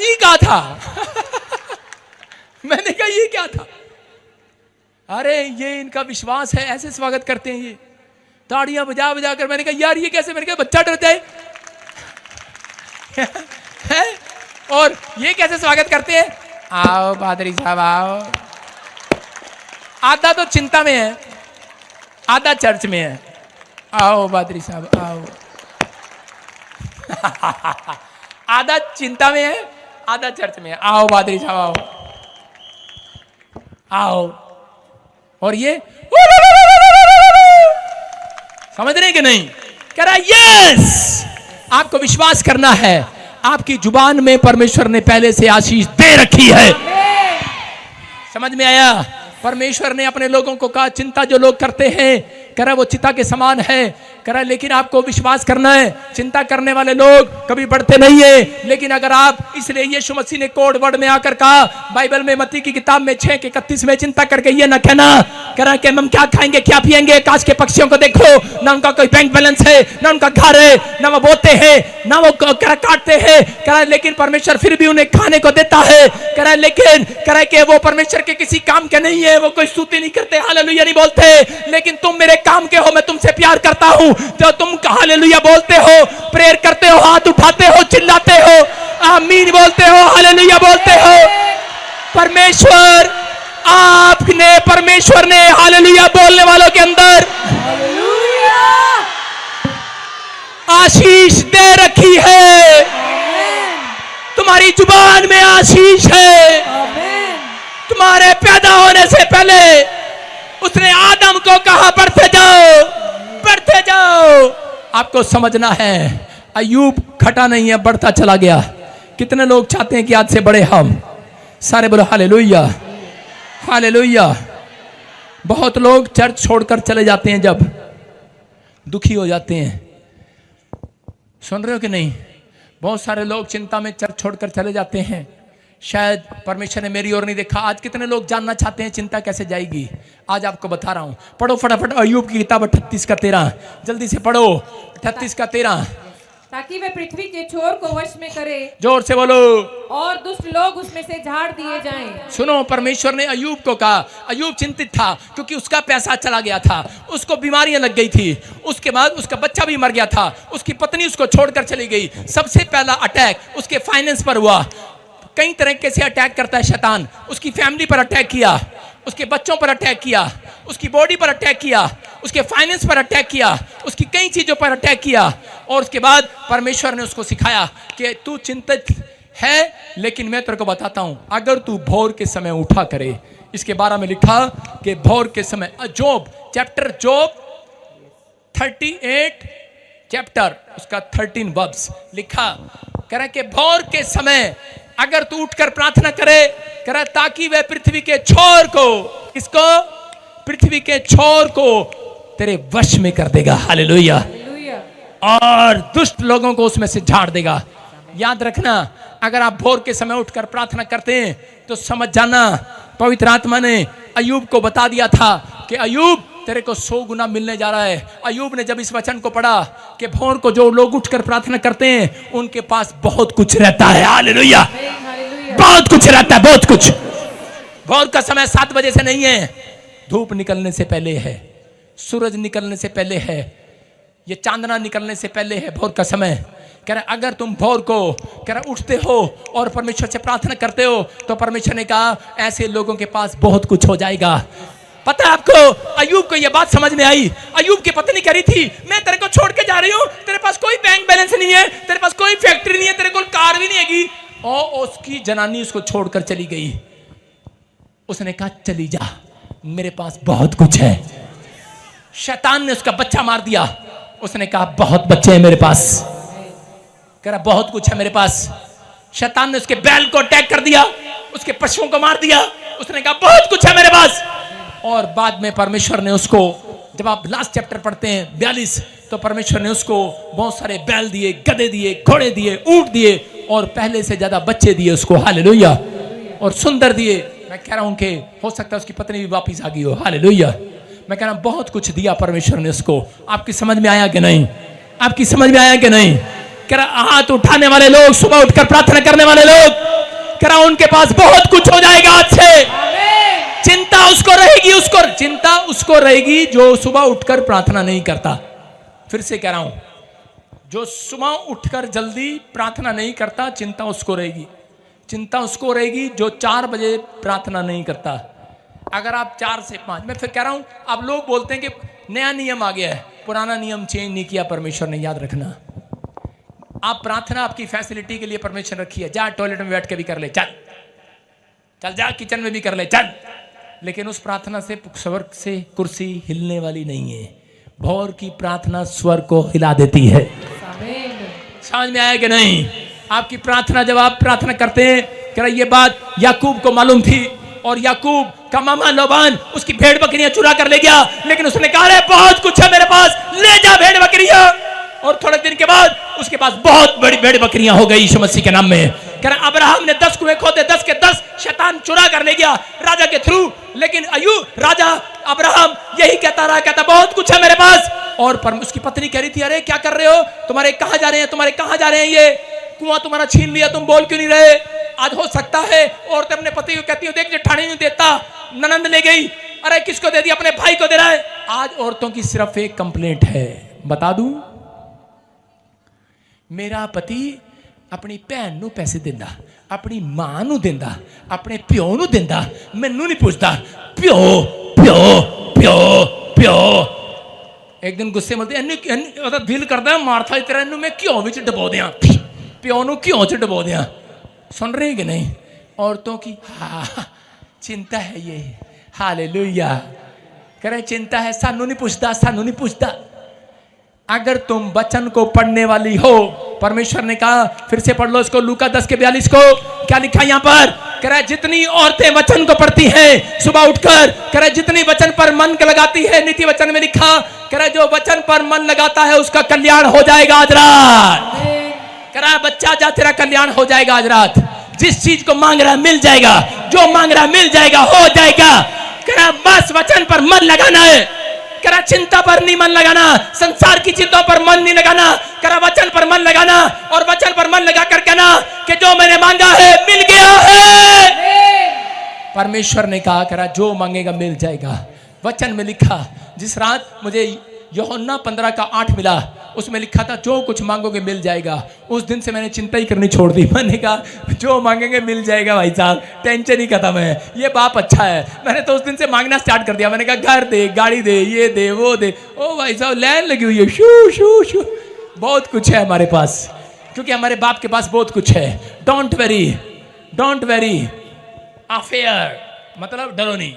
ये क्या था? मैंने कहा ये क्या था? अरे ये इनका विश्वास है, ऐसे स्वागत करते हैं ये, ताड़ियां बजा बजा कर। मैंने कहा यार ये कैसे? मैंने कहा बच्चा डरता है। और ये कैसे स्वागत करते हैं? आओ पादरी साहब आओ। आधा तो चिंता में है, आधा चर्च में है। आओ पादरी साहब आओ। आधा चिंता में है, आधा चर्च में है। आओ पादरी साहब आओ आओ। और ये समझ रहे कि नहीं? कह रहा यस, आपको विश्वास करना है, आपकी जुबान में परमेश्वर ने पहले से आशीष दे रखी है। समझ में आया? परमेश्वर ने अपने लोगों को कहा चिंता जो लोग करते हैं, कह रहा वो चिता के समान है। कह रहा लेकिन आपको विश्वास करना है, चिंता करने वाले लोग कभी बढ़ते नहीं है। लेकिन अगर आप, इसलिए यीशु मसीह ने कोड वर्ड में आकर कहा बाइबल में मत्ती की किताब में 6:31 में, चिंता करके ये न कहना, कह रहा कि हम क्या खाएंगे क्या पिएंगे। आकाश के पक्षियों को देखो, ना उनका कोई बैंक बैलेंस है, ना उनका घर है, ना वो बोते हैं, ना वो काटते हैं। कह रहा लेकिन परमेश्वर फिर भी उन्हें खाने को देता है। कह रहा लेकिन कह रहा कि वो परमेश्वर के किसी काम के नहीं है, वो कोई स्तुति नहीं करते, हालेलुया नहीं बोलते। लेकिन तुम मेरे काम के हो, मैं तुमसे प्यार करता हूं। जो तुम हालेलुया बोलते हो, प्रेयर करते हो, हाथ उठाते हो, चिल्लाते हो, आमीन बोलते हो, हालेलुया बोलते हो, परमेश्वर ने हालेलुया बोलने वालों के अंदर आशीष दे रखी है। तुम्हारी जुबान में आशीष है। तुम्हारे पैदा होने से पहले उसने आदम को कहा बढ़ते जाओ, बढ़ते जाओ। आपको समझना है, अय्यूब घटा नहीं है, बढ़ता चला गया। कितने लोग चाहते हैं कि आज से बढ़े हम? सारे बोलो हालेलुया, हालेलुया। बहुत लोग चर्च छोड़कर चले जाते हैं, जब दुखी हो जाते हैं, सुन रहे हो कि नहीं? बहुत सारे लोग चिंता में चर्च छोड़कर चले जाते हैं। शायद परमेश्वर ने मेरी ओर नहीं देखा। आज कितने लोग जानना चाहते हैं चिंता कैसे जाएगी? आज आपको बता रहा हूं। पढ़ो फटाफट अय्यूब की किताब 38 का 13, जल्दी से पढ़ो 38 का 13, ताकि वे पृथ्वी के छोर को वश में करे, जोर से बोलो, और दुष्ट लोग उसमें से झाड़ दिए जाएं। सुनो, परमेश्वर ने अय्यूब को कहा। अय्यूब चिंतित था क्योंकि उसका पैसा चला गया था, उसको बीमारियां लग गई थी, उसके बाद उसका बच्चा भी मर गया था, उसकी पत्नी उसको छोड़कर चली गई। सबसे पहला अटैक उसके फाइनेंस पर हुआ। कई तरीके से अटैक करता है शैतान। उसकी फैमिली पर अटैक किया, उसके बच्चों पर अटैक किया, उसकी बॉडी पर अटैक किया, उसके फाइनेंस पर अटैक किया, उसकी कई चीजों पर अटैक किया। और उसके बाद परमेश्वर ने उसको सिखाया कि तू चिंतित है, लेकिन मैं तेरे को बताता हूं, अगर तू भोर के समय उठा करे। इसके बारे में लिखा कि भोर के समय, जोब 38 चैप्टर उसका 13 वर्स लिखा, कह रहा कि भोर के समय अगर तू उठकर प्रार्थना करे, कह रहा ताकि वह पृथ्वी के छोर को, इसको पृथ्वी के छोर को तेरे वश में कर देगा। हालेलुया। और दुष्ट लोगों को उसमें से झाड़ देगा। याद रखना, अगर आप भोर के समय उठकर प्रार्थना करते हैं तो समझ जाना, पवित्र आत्मा ने अय्यूब को बता दिया था कि अय्यूब तेरे को 100 गुना मिलने जा रहा है। अय्यूब ने जब इस वचन को पढ़ा कि भोर को जो लोग उठकर प्रार्थना करते हैं उनके पास बहुत कुछ रहता है। हालेलुया, बहुत कुछ रहता है, बहुत कुछ। भोर का समय 7 बजे से नहीं है, धूप निकलने से पहले है, सूरज निकलने से पहले है, ये चांदना निकलने से पहले है भोर का समय। कह रहा अगर तुम भोर को कह रहा उठते हो और परमेश्वर से प्रार्थना करते हो तो परमेश्वर ने कहा ऐसे लोगों के पास बहुत कुछ हो जाएगा। पता है आपको, अय्यूब को यह बात समझ में आई। अय्यूब की पत्नी कह रही थी मैं तेरे को छोड़ के जा रही हूं, तेरे पास कोई बैंक बैलेंस नहीं है, तेरे पास कोई फैक्ट्री नहीं है, तेरे को कार भी नहीं हैगी। और उसकी जनानी उसको छोड़कर चली गई। उसने कहा चली जा, मेरे पास बहुत कुछ है। शैतान ने उसका बच्चा मार दिया। उसने कहा बहुत बच्चे हैं मेरे पास, कह रहा बहुत कुछ है मेरे पास। शैतान ने उसके बैल को अटैक कर दिया, उसके पशुओं को मार दिया। उसने कहा बहुत कुछ है मेरे पास। और बाद में परमेश्वर ने उसको, जब आप लास्ट चैप्टर पढ़ते हैं 42, तो परमेश्वर ने उसको बहुत सारे बैल दिए, गधे दिए, घोड़े दिए, ऊंट दिए और पहले से ज्यादा बच्चे दिए उसको। हालेलुया। और सुंदर दिए। मैं कह रहा हूं कि हो सकता है उसकी पत्नी भी वापिस आ गई हो। हालेलुया। मैं कह रहा हूं बहुत कुछ दिया परमेश्वर ने उसको। आपकी समझ में आया कि नहीं? आपकी समझ में आया कि नहीं? कह रहा हाथ उठाने वाले लोग, सुबह उठकर प्रार्थना करने वाले लोग, कह रहा उनके पास बहुत कुछ हो जाएगा आज से। चिंता उसको रहेगी, चिंता उसको रहेगी जो सुबह उठकर प्रार्थना नहीं करता। फिर से कह रहा हूं, जो सुबह उठकर जल्दी प्रार्थना नहीं करता, चिंता उसको रहेगी। चिंता उसको रहेगी जो 4 बजे प्रार्थना नहीं करता। अगर आप 4 से 5, मैं फिर कह रहा हूं, अब लोग बोलते हैं कि नया नियम आ गया है, पुराना नियम चेंज नहीं किया परमेश्वर ने। याद रखना, आप प्रार्थना आपकी फैसिलिटी के लिए परमेश्वर रखी है। जा टॉयलेट में बैठ के भी कर ले, चल चल, जा किचन में भी कर ले, चल। लेकिन उस प्रार्थना से स्वर्ग से कुर्सी हिलने वाली नहीं है। भोर की प्रार्थना स्वर्ग को हिला देती है। समझ में आया कि नहीं? आपकी प्रार्थना, जब आप प्रार्थना करते हैं, कह रहा ये बात याकूब को मालूम थी और याकूब का मामा लोबान उसकी भेड़ बकरियां चुरा कर ले गया, लेकिन उसने कहा अरे बहुत कुछ है मेरे पास, ले जा भेड़ बकरियां। और थोड़े दिन के बाद उसके पास बहुत बड़ी भेड़ बकरियां हो गई यीशु मसीह के नाम में। कह रहा अब्राहम ने 10 कुएं खोदे, 10 के 10 शैतान चुरा कर ले गया राजा के थ्रू। लेकिन अय्यूब, राजा अब्राहम यही कहता रहा, कहता बहुत कुछ है मेरे पास। और उसकी पत्नी कह रही थी अरे क्या कर रहे हो, तुम्हारे कहां जा रहे हैं, तुम्हारे कहां जा रहे हैं, ये कुआं तुम्हारा छीन लिया, तुम बोल क्यों नहीं रहे? आज हो सकता है औरतें अपने पति को कहती हो देख जेठानी नहीं देता, ननंद ले गई, अरे किसको दे दिया, अपने भाई को दे रहा है। आज औरतों की सिर्फ एक कंप्लेंट है, बता दूं, मेरा पति अपनी भैन नू पैसे देंदा, अपनी मां नू देंदा, अपने प्यो नू देंदा, मैनू नहीं पूछता। प्यो प्यो प्यो प्यो। एक दिन गुस्से में दिल करता मारथा तेरा इनू मैं घ्यो विच डबो दियां, प्यो नू घ्यो च डबो दियां। सुन रहे कि नहीं? औरतों की चिंता है ये। हालेलुया। कह रहे चिंता है, सानू नहीं पूछता, सानू नहीं पूछता। अगर तुम वचन को पढ़ने वाली हो, परमेश्वर ने कहा, फिर से पढ़ लो इसको, लूका 10 के 42 को, क्या लिखा यहां पर? कह रहा है जितनी औरतें वचन को पढ़ती हैं सुबह उठकर, कह रहा है जितनी वचन पर मन लगाती है, नीति वचन में लिखा, कह रहा है जो वचन पर मन लगाता है उसका कल्याण हो जाएगा आज रात। कह रहा है बच्चा जा तेरा कल्याण हो जाएगा आज रात। जिस चीज को मांग रहा है मिल जाएगा, जो मांग रहा है मिल जाएगा, हो जाएगा। कह रहा है बस वचन पर मन लगाना है। कह रहा चिंता पर नहीं मन लगाना, संसार की चिंताओं पर मन नहीं लगाना, कह रहा वचन पर मन लगाना और वचन पर मन लगा कर कहना कि जो मैंने मांगा है मिल गया है। परमेश्वर ने कहा, कह रहा जो मांगेगा मिल जाएगा। वचन में लिखा, जिस रात मुझे यूहन्ना 15:8 मिला, उसमें लिखा था जो कुछ मांगोगे मिल जाएगा। उस दिन से मैंने चिंता ही करनी छोड़ दी। मैंने कहा जो मांगेंगे मिल जाएगा भाई साहब, टेंशन ही खत्म है, ये बाप अच्छा है। मैंने तो उस दिन से मांगना स्टार्ट कर दिया। मैंने कहा घर दे, गाड़ी दे, ये दे, वो दे। ओ भाई साहब लाइन लगी हुई है, शू शू शू। बहुत कुछ है हमारे पास, क्योंकि हमारे बाप के पास बहुत कुछ है। डोंट वेरी अफेयर, मतलब डरो नहीं।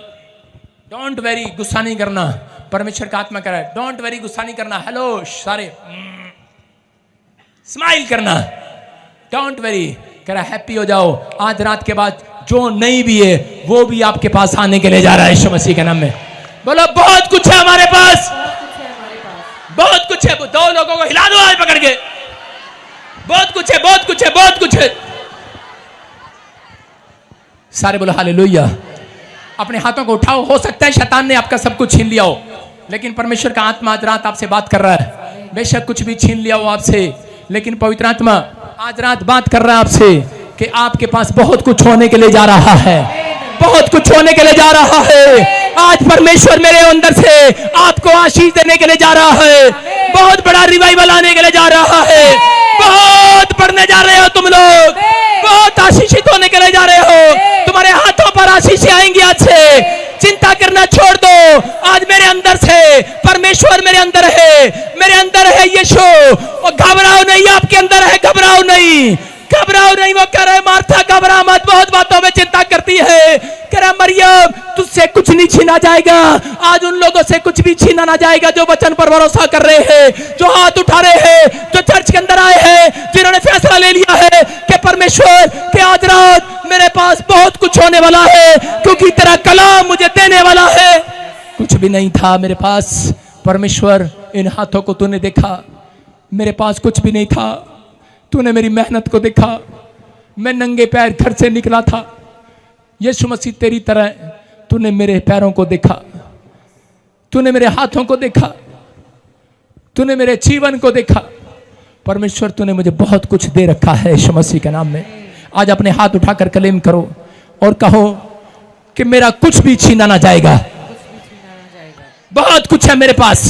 डोंट वेरी, गुस्सा नहीं करना। परमेश्वर का आत्मा कह रहा है डोंट वेरी, गुस्सा नहीं करना। हेलो सारे, स्माइल करना। डोंट वेरी, कह रहा हैप्पी हो जाओ। आज रात के बाद जो नहीं भी है वो भी आपके पास आने के लिए जा रहा है यीशु मसीह के नाम में। बोलो बहुत कुछ है हमारे पास, बहुत कुछ है। दो लोगों को हिला दो आज पकड़ के। बहुत कुछ है, बहुत कुछ है, बहुत कुछ है। सारे बोलो हालेलुया। अपने हाथों को उठाओ। हो सकता है शैतान ने आपका सब कुछ छीन लिया हो, लेकिन परमेश्वर का आत्मा आज रात आपसे बात कर रहा है। बेशक कुछ भी छीन लिया हो आपसे, लेकिन पवित्र आत्मा आज रात बात कर रहा है आपसे कि आपके पास बहुत कुछ होने के लिए जा रहा है, बहुत कुछ होने के लिए जा रहा है। आज परमेश्वर मेरे अंदर से आपको आशीष देने के लिए जा रहा है। बहुत बड़ा रिवाइवल आने के लिए जा रहा है। बहुत बढ़ने जा रहे हो तुम लोग, बहुत आशीषित होने के लिए जा रहे हो। तुम्हारे हाथों पर आशीष आएंगी आज से। चिंता करना छोड़ दो। आज मेरे अंदर से परमेश्वर मेरे अंदर है, मेरे अंदर है यीशु। और घबराओ नहीं, आपके अंदर है, घबराओ नहीं, घबराओ नहीं। वो कह रहे मार्था घबरा मत, बहुत बातों में चिंता करती है। कह रहा मरियम तुझसे कुछ नहीं छीना जाएगा। आज उन लोगों से कुछ भी छीना ना जाएगा जो वचन पर भरोसा कर रहे हैं, जो हाथ उठा रहे हैं, जो चर्च के अंदर आए हैं, जिन्होंने फैसला ले लिया है कि परमेश्वर के आज रात मेरे पास बहुत कुछ होने वाला है, क्योंकि तेरा कलाम मुझे देने वाला है। कुछ भी नहीं था मेरे पास, परमेश्वर इन हाथों को तूने देखा। मेरे पास कुछ भी नहीं था, तूने मेरी मेहनत को देखा। मैं नंगे पैर घर से निकला था। यीशु मसीह तेरी तरह तूने मेरे पैरों को देखा, तूने मेरे हाथों को देखा, तूने मेरे जीवन को देखा। परमेश्वर तूने मुझे बहुत कुछ दे रखा है यीशु मसीह के नाम में। आज अपने हाथ उठाकर क्लेम करो और कहो कि मेरा कुछ भी छीना ना जाएगा। बहुत कुछ है मेरे पास,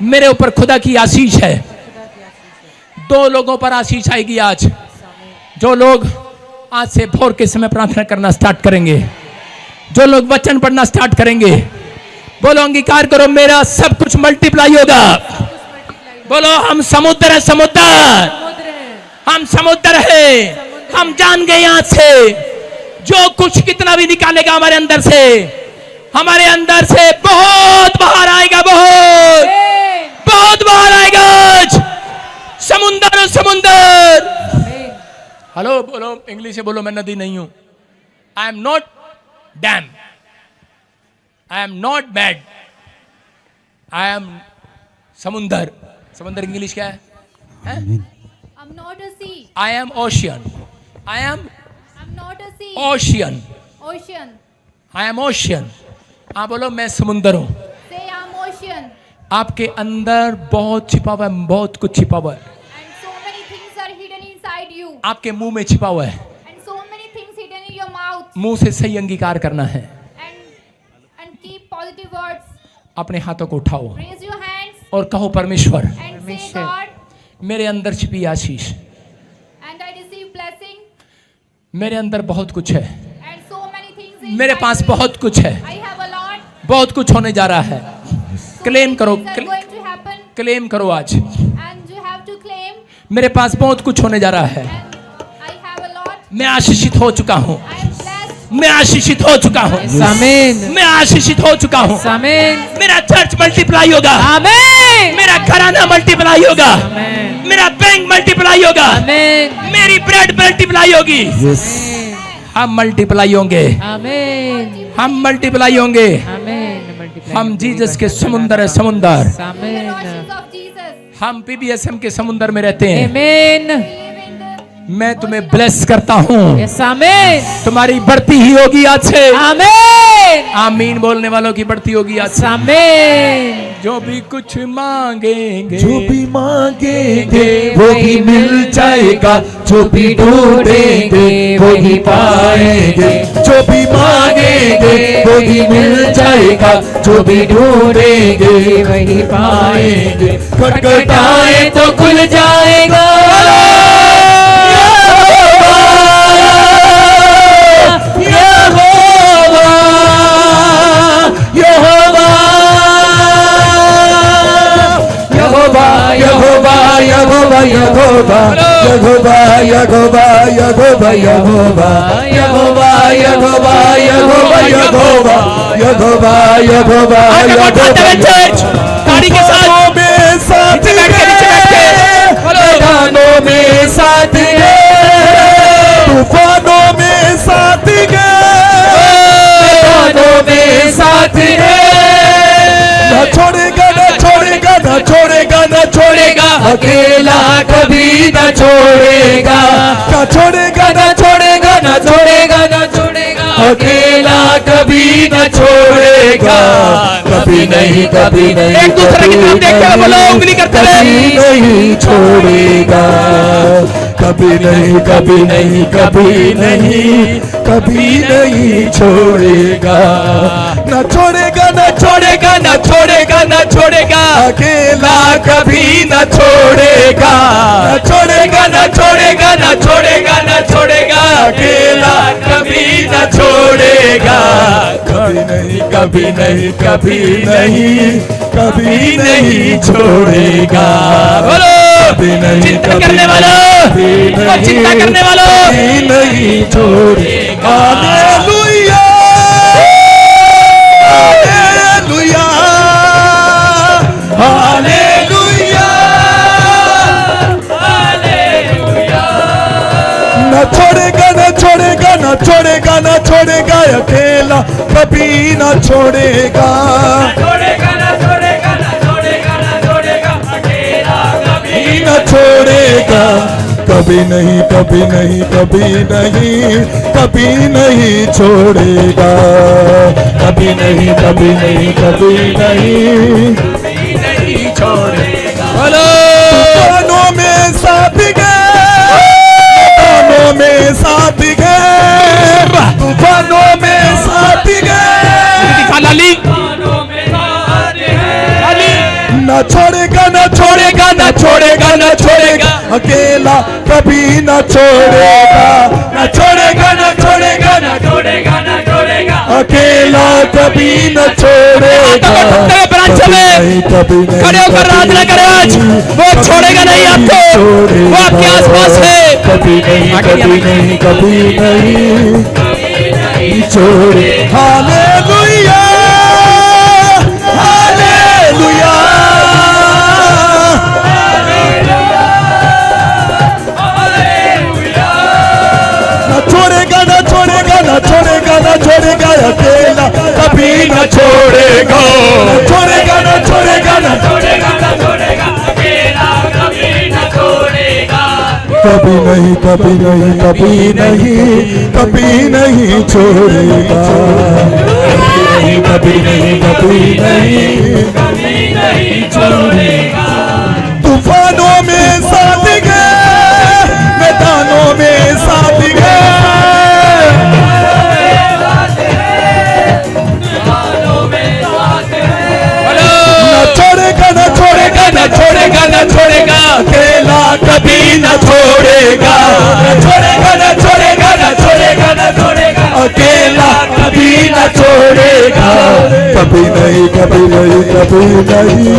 मेरे ऊपर खुदा की आशीष है। दो लोगों पर आशीष आएगी आज। जो लोग आज से भोर के समय प्रार्थना करना स्टार्ट करेंगे, जो लोग वचन पढ़ना स्टार्ट करेंगे, बोलो अंगीकार करो मेरा सब कुछ मल्टीप्लाई होगा। बोलो हम समुद्र है, समुद्र, हम समुद्र है। हम जान गए आज से जो कुछ कितना भी निकालेगा हमारे अंदर से, हमारे अंदर से बहुत बाहर आएगा, बहुत बहुत बाहर आएगा आज। समुंदर और समुंदर। हेलो बोलो, इंग्लिश से बोलो, मैं नदी नहीं हूं। I am not dam, I am not bad, I am समुंदर। समुंदर इंग्लिश क्या है? I'm not a sea. I am ocean, I am I'm not a sea. Ocean, Ocean. I am ocean. हाँ बोलो मैं समुंदर हूं। Say I'm ocean. आपके अंदर बहुत छिपा हुआ है, बहुत कुछ छिपा हुआ है। And so many things are hidden inside you. आपके मुंह में छिपा हुआ है। And so many things hidden in your mouth. मुंह से सही अंगीकार करना है। And keep positive words. अपने हाथों को उठाओ Raise your hands और कहो परमेश्वर and say God. मेरे अंदर छिपी आशीष, And I receive blessing. मेरे अंदर बहुत कुछ है, And so many things inside मेरे पास me. बहुत कुछ है, I have a lot. बहुत कुछ होने जा रहा है। So क्लेम many करो, things are going to happen. Claim करो आज। And you have to claim. मेरे पास बहुत कुछ होने जा रहा है। And I have a lot. मैं आशीषित हो चुका हूँ, I am blessed. मैं आशीषित हो चुका हूँ, आमीन, मैं आशीषित हो चुका हूँ। आमीन, मेरा चर्च मल्टीप्लाई होगा, आमीन, मेरा घराना मल्टीप्लाई होगा, मेरा बैंक मल्टीप्लाई होगा, आमीन, मेरी ब्रेड मल्टीप्लाई होगी। हम मल्टीप्लाई होंगे, आमीन हम मल्टीप्लाई होंगे। आमीन हम जीसस के समुंदर है, समुंदर। The आमीन oceans of Jesus. हम पीबीएसएम के समुंदर में रहते हैं। आमीन We live in the मैं तुम्हें ब्लेस करता हूँ, यस आमीन तुम्हारी बढ़ती ही होगी आज से। आमीन आमीन बोलने वालों की बढ़ती होगी आज से। आमीन जो भी कुछ मांगेंगे, जो भी मांगेंगे वो भी मिल जाएगा, जो भी ढूंढेंगे वो ही पाएंगे। जो भी मांगेंगे वो भी मिल जाएगा, जो भी ढूंढेंगे वही पाएंगे। खटखटाए तो खुल जाएगा। Yehovah, Yehovah, Yehovah, Yehovah, Yehovah, Yehovah, Yehovah, Yehovah, Yehovah, Yehovah, Yehovah, आगे बढ़ाते हुए चर्च ताड़ी के साथ में साथ नीचे बैठ के, नीचे बैठ के। मैदानों में साथ गए, तूफानों में साथ गए, मैदानों में साथ गए। न छोड़ेगा, न छोड़ेगा, न छोड़ेगा, न छोड़ेगा, अकेला कभी न छोड़ेगा। न छोड़ेगा, न छोड़ेगा, न छोड़ेगा, न छोड़ेगा, अकेला कभी न छोड़ेगा। कभी नहीं, कभी नहीं, एक दूसरे की तरफ देख के बोलो, उंगली करते रहे। कभी नहीं छोड़ेगा। कभी नहीं, कभी नहीं, कभी नहीं, कभी नहीं छोड़ेगा। न छोड़ेगा, न छोड़ेगा, न छोड़ेगा, न छोड़ेगा, अकेला कभी न छोड़ेगा। न छोड़ेगा, न छोड़ेगा, न छोड़ेगा, न छोड़ेगा, अकेला कभी न छोड़ेगा। कभी नहीं, कभी नहीं, कभी नहीं, कभी नहीं छोड़ेगा। बोलो, कभी नहीं, चिंतन कभी करने वालों, कभी नहीं, चिंता करने वालों, कभी नहीं छोड़ेगा। Hallelujah, hallelujah, hallelujah, hallelujah. न छोड़ेगा, न छोड़ेगा, न छोड़ेगा, न छोड़ेगा, अकेला कभी न छोड़ेगा। न छोड़ेगा। कभी नहीं, कभी नहीं, कभी नहीं, कभी नहीं छोड़ेगा। कभी नहीं, कभी नहीं, कभी नहीं, कभी नहीं छोड़ेगा। बोलो, तूफानों में साथ गए, तूफानों में साथ गए, तूफानों में साथ गए। दिखा लाली, न छोड़ेगा, न छोड़ेगा, न छोड़ेगा, न छोड़ेगा, अकेला कभी न छोड़ेगा। न छोड़ेगा, न छोड़ेगा, न छोड़ेगा, न छोड़ेगा, अकेला कभी न छोड़ेगा। ब्रांच में कभी नहीं, खड़े होकर प्रार्थना करें आज। वो छोड़ेगा नहीं आपको, वो आपके आसपास है। कभी नहीं, कभी नहीं, कभी नहीं, कभी नहीं छोड़े। हालेलुया, हालेलुया, न छोड़ेगा, न छोड़ेगा, न छोड़ेगा, न छोड़ेगा, अकेला कभी न छोड़ेगा। न छोड़ेगा, न छोड़ेगा, न छोड़ेगा, न छोड़ेगा, अकेला कभी न छोड़ेगा। कभी नहीं, कभी नहीं, कभी नहीं, कभी नहीं छोड़ेगा। कभी नहीं, कभी नहीं, कभी नहीं छोड़ेगा। तूफानों में साथ गए, मैदानों में साथ गए, न छोड़ेगा, न छोड़ेगा, न छोड़ेगा, न छोड़ेगा, अकेला कभी न छोड़ेगा। न छोड़ेगा, न छोड़ेगा, न छोड़ेगा, न छोड़ेगा, अकेला कभी न छोड़ेगा। कभी नहीं, कभी नहीं, कभी नहीं,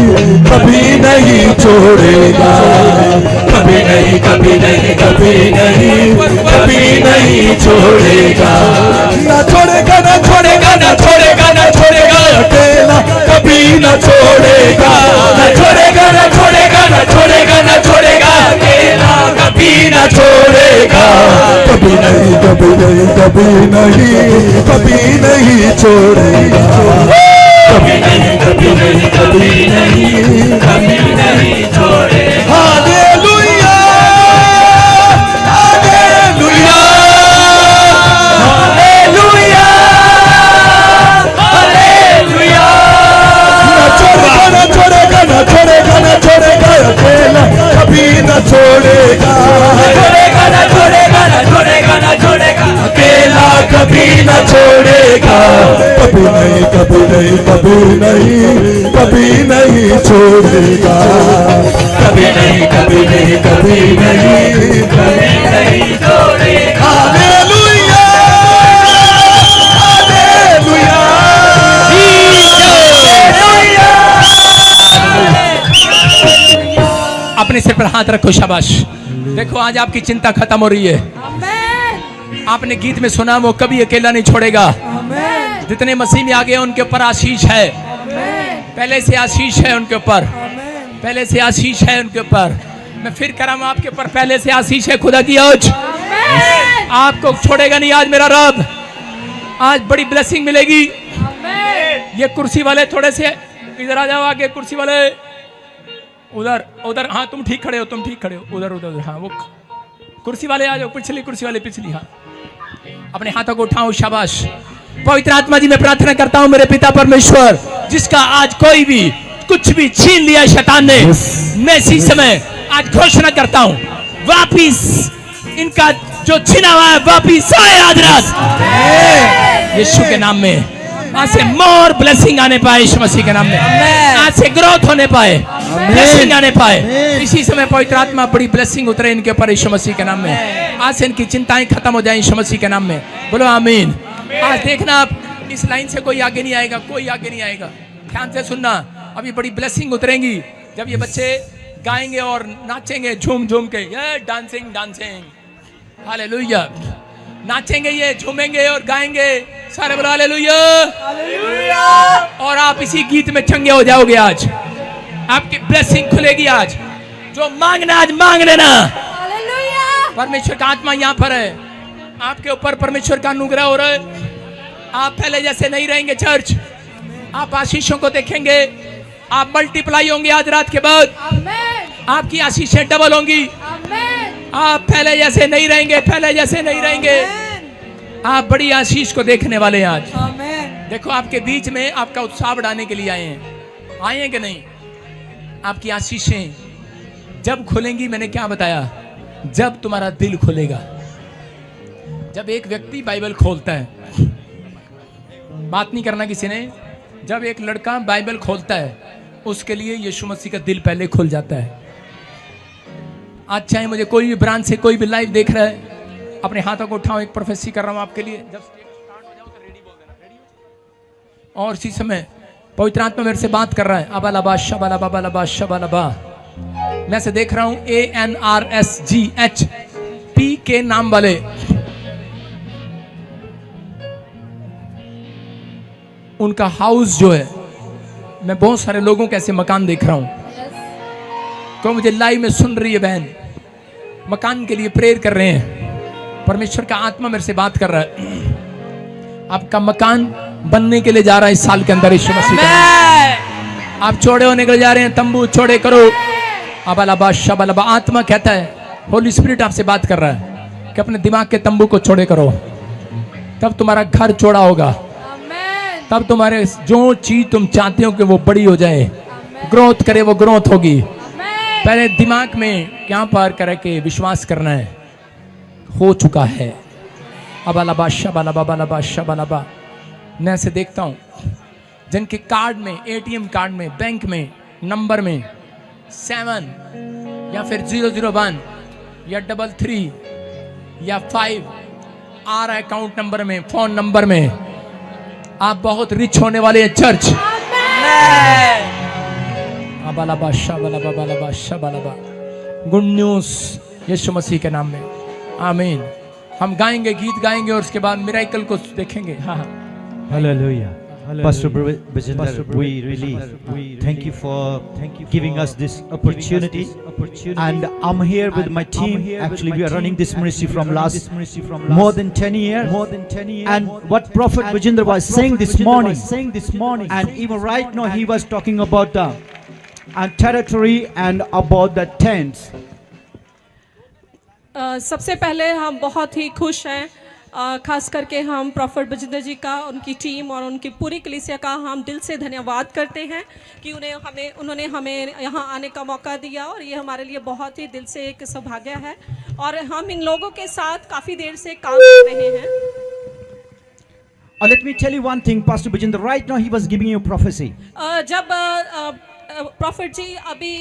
कभी नहीं छोड़ेगा। कभी नहीं, कभी नहीं, कभी नहीं, कभी नहीं छोड़ेगा। न छोड़ेगा, न छोड़ेगा, न छोड़ेगा, न छोड़ेगा, अकेला कभी न छोड़ेगा। न छोड़ेगा, न छोड़ेगा, न छोड़ेगा, न छोड़ेगा, अकेला कभी कभी न छोड़ेगा, कभी नहीं कभी नहीं कभी नहीं कभी नहीं छोड़ेगा, कभी नहीं कभी नहीं कभी नहीं कभी नहीं छोड़ेगा। Hallelujah hallelujah hallelujah hallelujah. न छोड़ेगा न छोड़ेगा न छोड़ेगा न छोड़ेगा, अकेला कभी न छोड़ेगा, छोड़ेगा न छोड़ेगा न छोड़ेगा न छोड़ेगा, अकेला कभी न छोड़ेगा, कभी नहीं कभी नहीं कभी नहीं कभी नहीं छोड़ेगा, कभी नहीं कभी नहीं कभी नहीं कभी नहीं छोड़ेगा। हालेलुया हालेलुया अपने सिर पर हाथ रखो, शाबाश। देखो आज आपकी चिंता खत्म हो रही है। आपने गीत में सुना वो कभी अकेला नहीं छोड़ेगा। जितने मसीह में आ गए उनके ऊपर आशीष है, पहले से आशीष है उनके ऊपर, पहले से आशीष है उनके ऊपर। मैं फिर कह रहा हूं आपके ऊपर पहले से आशीष है खुदा की। आज आपको छोड़ेगा नहीं आज मेरा रब। आज बड़ी ब्लेसिंग मिलेगी। ये कुर्सी वाले थोड़े से इधर आ जाओ आगे, कुर्सी वाले उधर उधर। हाँ तुम ठीक खड़े हो, तुम ठीक खड़े हो, उधर उधर उधर। हाँ वो कुर्सी वाले आ जाओ, पिछली कुर्सी वाले पिछली। हाँ अपने हाथों को उठाओ, शाबाश। पवित्र आत्मा जी मैं प्रार्थना करता हूं मेरे पिता परमेश्वर, जिसका आज कोई भी कुछ भी छीन लिया शैतान ने, मैं इसी समय आज घोषणा करता हूं वापिस इनका जो छीना हुआ है वापिस आए आज रात यीशु के नाम में। आज से मोर ब्लेसिंग आने पाए यीशु मसीह के नाम में। आज से ग्रोथ होने पाए, ब्लेसिंग आने पाए। इसी समय पवित्र आत्मा बड़ी ब्लेसिंग उतरे इनके ऊपर यीशु मसीह के नाम में। आज से इनकी चिंताएं खत्म हो जाए यीशु मसीह के नाम में। बोलो आमीन। आज देखना आप इस लाइन से कोई आगे नहीं आएगा, कोई आगे नहीं आएगा। ध्यान से सुनना, अभी बड़ी ब्लेसिंग उतरेंगी जब ये बच्चे गाएंगे और नाचेंगे झूम झूम के। ये डांसिंग डांसिंग, हालेलुया। नाचेंगे ये, झूमेंगे और गाएंगे, सारे बोलो हालेलुया हालेलुया। और आप इसी गीत में चंगे हो जाओगे। आज आपकी ब्लेसिंग खुलेगी। आज जो मांगना आज मांग लेना। परमेश्वर का आत्मा यहाँ पर है, आपके ऊपर परमेश्वर का अनुग्रह हो रहा है। आप पहले जैसे नहीं रहेंगे चर्च, आप आशीषों को देखेंगे, आप मल्टीप्लाई होंगे आज रात के बाद। आपकी आशीषें डबल होंगी। आप पहले जैसे नहीं रहेंगे, पहले जैसे नहीं रहेंगे। आप बड़ी आशीष को देखने वाले हैं आज। देखो आपके बीच में आपका उत्साह बढ़ाने के लिए आए हैं, आए हैं कि नहीं? आपकी आशीषें जब खुलेंगी, मैंने क्या बताया, जब तुम्हारा दिल खुलेगा। जब एक व्यक्ति बाइबल खोलता है, बात नहीं करना किसी ने, जब एक लड़का बाइबल खोलता है उसके लिए यीशु मसीह का दिल पहले खुल जाता है। आज चाहे मुझे कोई भी ब्रांच से कोई भी लाइव देख रहा है, अपने हाथों को उठाओ, एक प्रोफेसी कर रहा हूं आपके लिए। जब स्टार्ट हो जाओ तो रेडी बोल देना, रेडी हो। और इसी समय पवित्र आत्मा मेरे से बात कर रहा है। अबालाबा शबालाबा बालाबा शबालाबा। मैं से देख रहा हूं ANRSGHP के नाम वाले उनका हाउस जो है, मैं बहुत सारे लोगों के ऐसे मकान देख रहा हूं। तो मुझे लाइव में सुन रही है बहन, मकान के लिए प्रेयर कर रहे हैं। परमेश्वर का आत्मा मेरे से बात कर रहा है। आपका मकान बनने के लिए जा रहा है इस साल के अंदर यीशु मसीह का। आप चौड़े होने के लिए जा रहे हैं, तंबू चौड़े करो। अबालाबा शबालाबा। आत्मा कहता है, होली स्पिरिट आपसे बात कर रहा है कि अपने दिमाग के तंबू को चौड़े करो, तब तुम्हारा घर चौड़ा होगा, तब तुम्हारे जो चीज तुम चाहते हो कि वो बड़ी हो जाए, ग्रोथ करे, वो ग्रोथ होगी। पहले दिमाग में क्या पार करके विश्वास करना है, हो चुका है। अबालाबा शबालाबा बालाबा शबालाबा। मैं से देखता हूँ जिनके कार्ड में, ATM कार्ड में, बैंक में, नंबर में 7 या फिर 001 या 33 या 5 आ रहा है अकाउंट नंबर में, फोन नंबर में। आप बहुत रिच होने वाले हैं चर्च। अबालाबा शबालाबा बालाबा शबालाबा। गुड न्यूज यीशु मसीह के नाम में, आमीन। हम गाएंगे, गीत गाएंगे और उसके बाद मिरेकल को देखेंगे। हाँ हाँ, hallelujah Pastor Bajinder, we really thank you for giving us this opportunity. And I'm here with my team. Actually, we are running this ministry from last more than 10 years. And what Prophet Bajinder was saying this morning, and even right now he was talking about the territory and about the tents. सबसे पहले हम बहुत ही खुश हैं, खास करके हम prophet Bajinder जी का, उनकी टीम और उनकी पूरी कलीसिया का हम दिल से धन्यवाद करते हैं कि उन्होंने हमें यहाँ आने का मौका दिया, और ये हमारे लिए बहुत ही दिल से एक सौभाग्य है, और हम इन लोगों के साथ काफ़ी देर से काम कर रहे हैं। Let me tell you one thing, Pastor Bajinder, right now he was giving you prophecy. जब प्रॉफिट जी अभी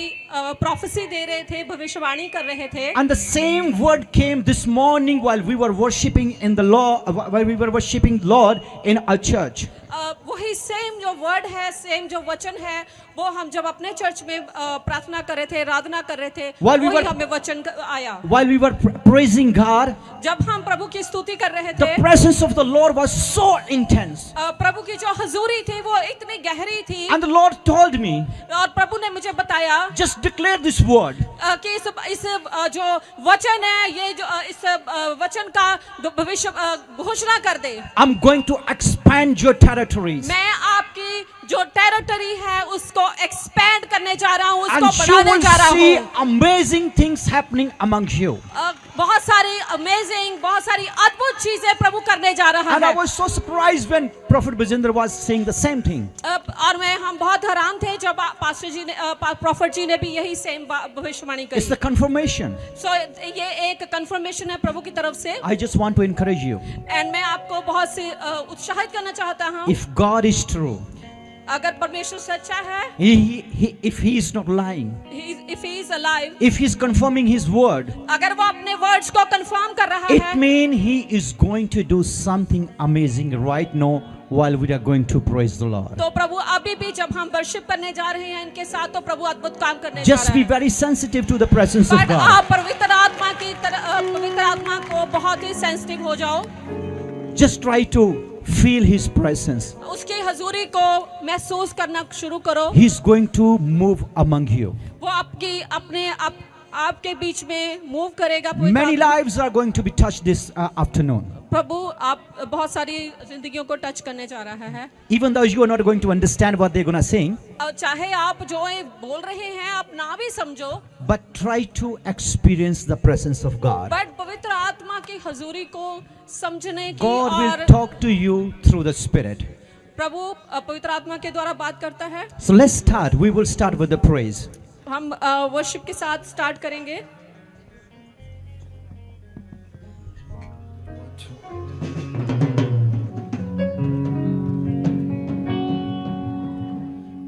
प्रोफेसी दे रहे थे, भविष्यवाणी कर रहे थे, And the same word came this morning while we were worshiping in the Lord, while we were worshiping Lord in our church. वही same जो वर्ड है, सेम जो वचन है, वो हम जब अपने चर्च में प्रार्थना कर रहे थे, आराधना कर रहे थे, वही हमें वचन आया। While we were praising God, जब हम प्रभु की स्तुति कर रहे the थे, presence of the Lord was so intense. प्रभु की जो हजूरी थी वो इतनी गहरी थी, And the Lord told me, और प्रभु ने मुझे बताया just declare this word. कि इस जो वचन है, ये जो इस वचन का भविष्य घोषणा कर दे। I'm going to expand your territories. मैं आपकी जो टेरिटरी है उसको एक्सपेंड करने जा रहा हूँ, And उसको you बढ़ाने will जा रहा see हूँ। amazing things happening among you. बहुत सारी अमेजिंग, बहुत सारी अद्भुत चीजें प्रभु करने जा रहा And I है। was so surprised when Prophet Bajinder was saying the same thing. और हम बहुत हैरान थे जब पास्टर जी ने, प्रॉफिट जी ने भी यही सेम भविष्यवाणी It's the करी। confirmation. सो ये एक कंफर्मेशन है प्रभु की तरफ से, I just want to encourage you. And मैं आपको बहुत से उत्साहित करना चाहता हूँ। If God is true, अगर परमेश्वर सच्चा है, if he is not lying, if he is alive, if he is confirming his word, अगर वो अपने वर्ड्स को कंफर्म कर रहा it है, means he is going to do something amazing right now while we are going to praise the Lord. तो प्रभु अभी भी जब हम वर्शिप करने जा रहे हैं इनके साथ, तो प्रभु अद्भुत काम करने जा Just रहा be है। very sensitive to the presence of but God. आप पवित्र आत्मा को बहुत ही सेंसिटिव हो जाओ, Just try to feel his presence. उसकी हजूरी को महसूस करना शुरू करो। He's going to move among you. वो आपके बीच में मूव करेगा। पवित्र Many आत्मा। lives are going to be touched this afternoon. प्रभु आप बहुत सारी जिंदगियों को टच करने जा रहा है। Even though you are not going to understand what they're going to sing, चाहे आप जो ये बोल रहे हैं आप ना भी समझो, but try to experience the presence of God. But पवित्र आत्मा की हजूरी को समझने की, God will और talk to you through the Spirit. प्रभु पवित्र आत्मा के द्वारा बात करता है। So let's start. We will start with the praise. हम वर्शिप के साथ स्टार्ट करेंगे।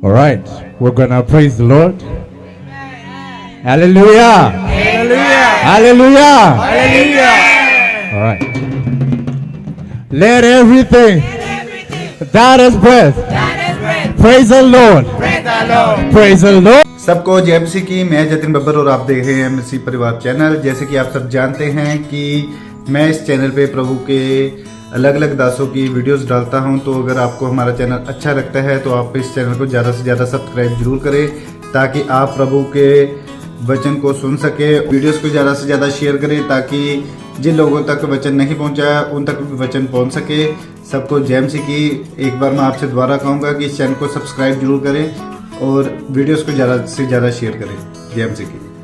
All right, we're gonna praise the Lord. Hallelujah. Hallelujah. Hallelujah. All right. Let everything that is breath praise the Lord. Praise the Lord. सबको जय मसीह की। मैं जतिन बब्बर और आप देख रहे हैं मसीह परिवार चैनल। जैसे कि आप सब जानते हैं कि मैं इस चैनल पे प्रभु के अलग अलग दासों की वीडियोस डालता हूं, तो अगर आपको हमारा चैनल अच्छा लगता है तो आप इस चैनल को ज़्यादा से ज़्यादा सब्सक्राइब जरूर करें, ताकि आप प्रभु के वचन को सुन सके। वीडियोस को ज़्यादा से ज़्यादा शेयर करें, ताकि जिन लोगों तक वचन नहीं पहुंचा उन तक भी वचन पहुंच सके। सबको जय मसीह की। एक बार मैं आपसे दोबारा कहूँगा कि इस चैनल को सब्सक्राइब जरूर करें और वीडियोस को ज़्यादा से ज़्यादा शेयर करें। जय मसीह की।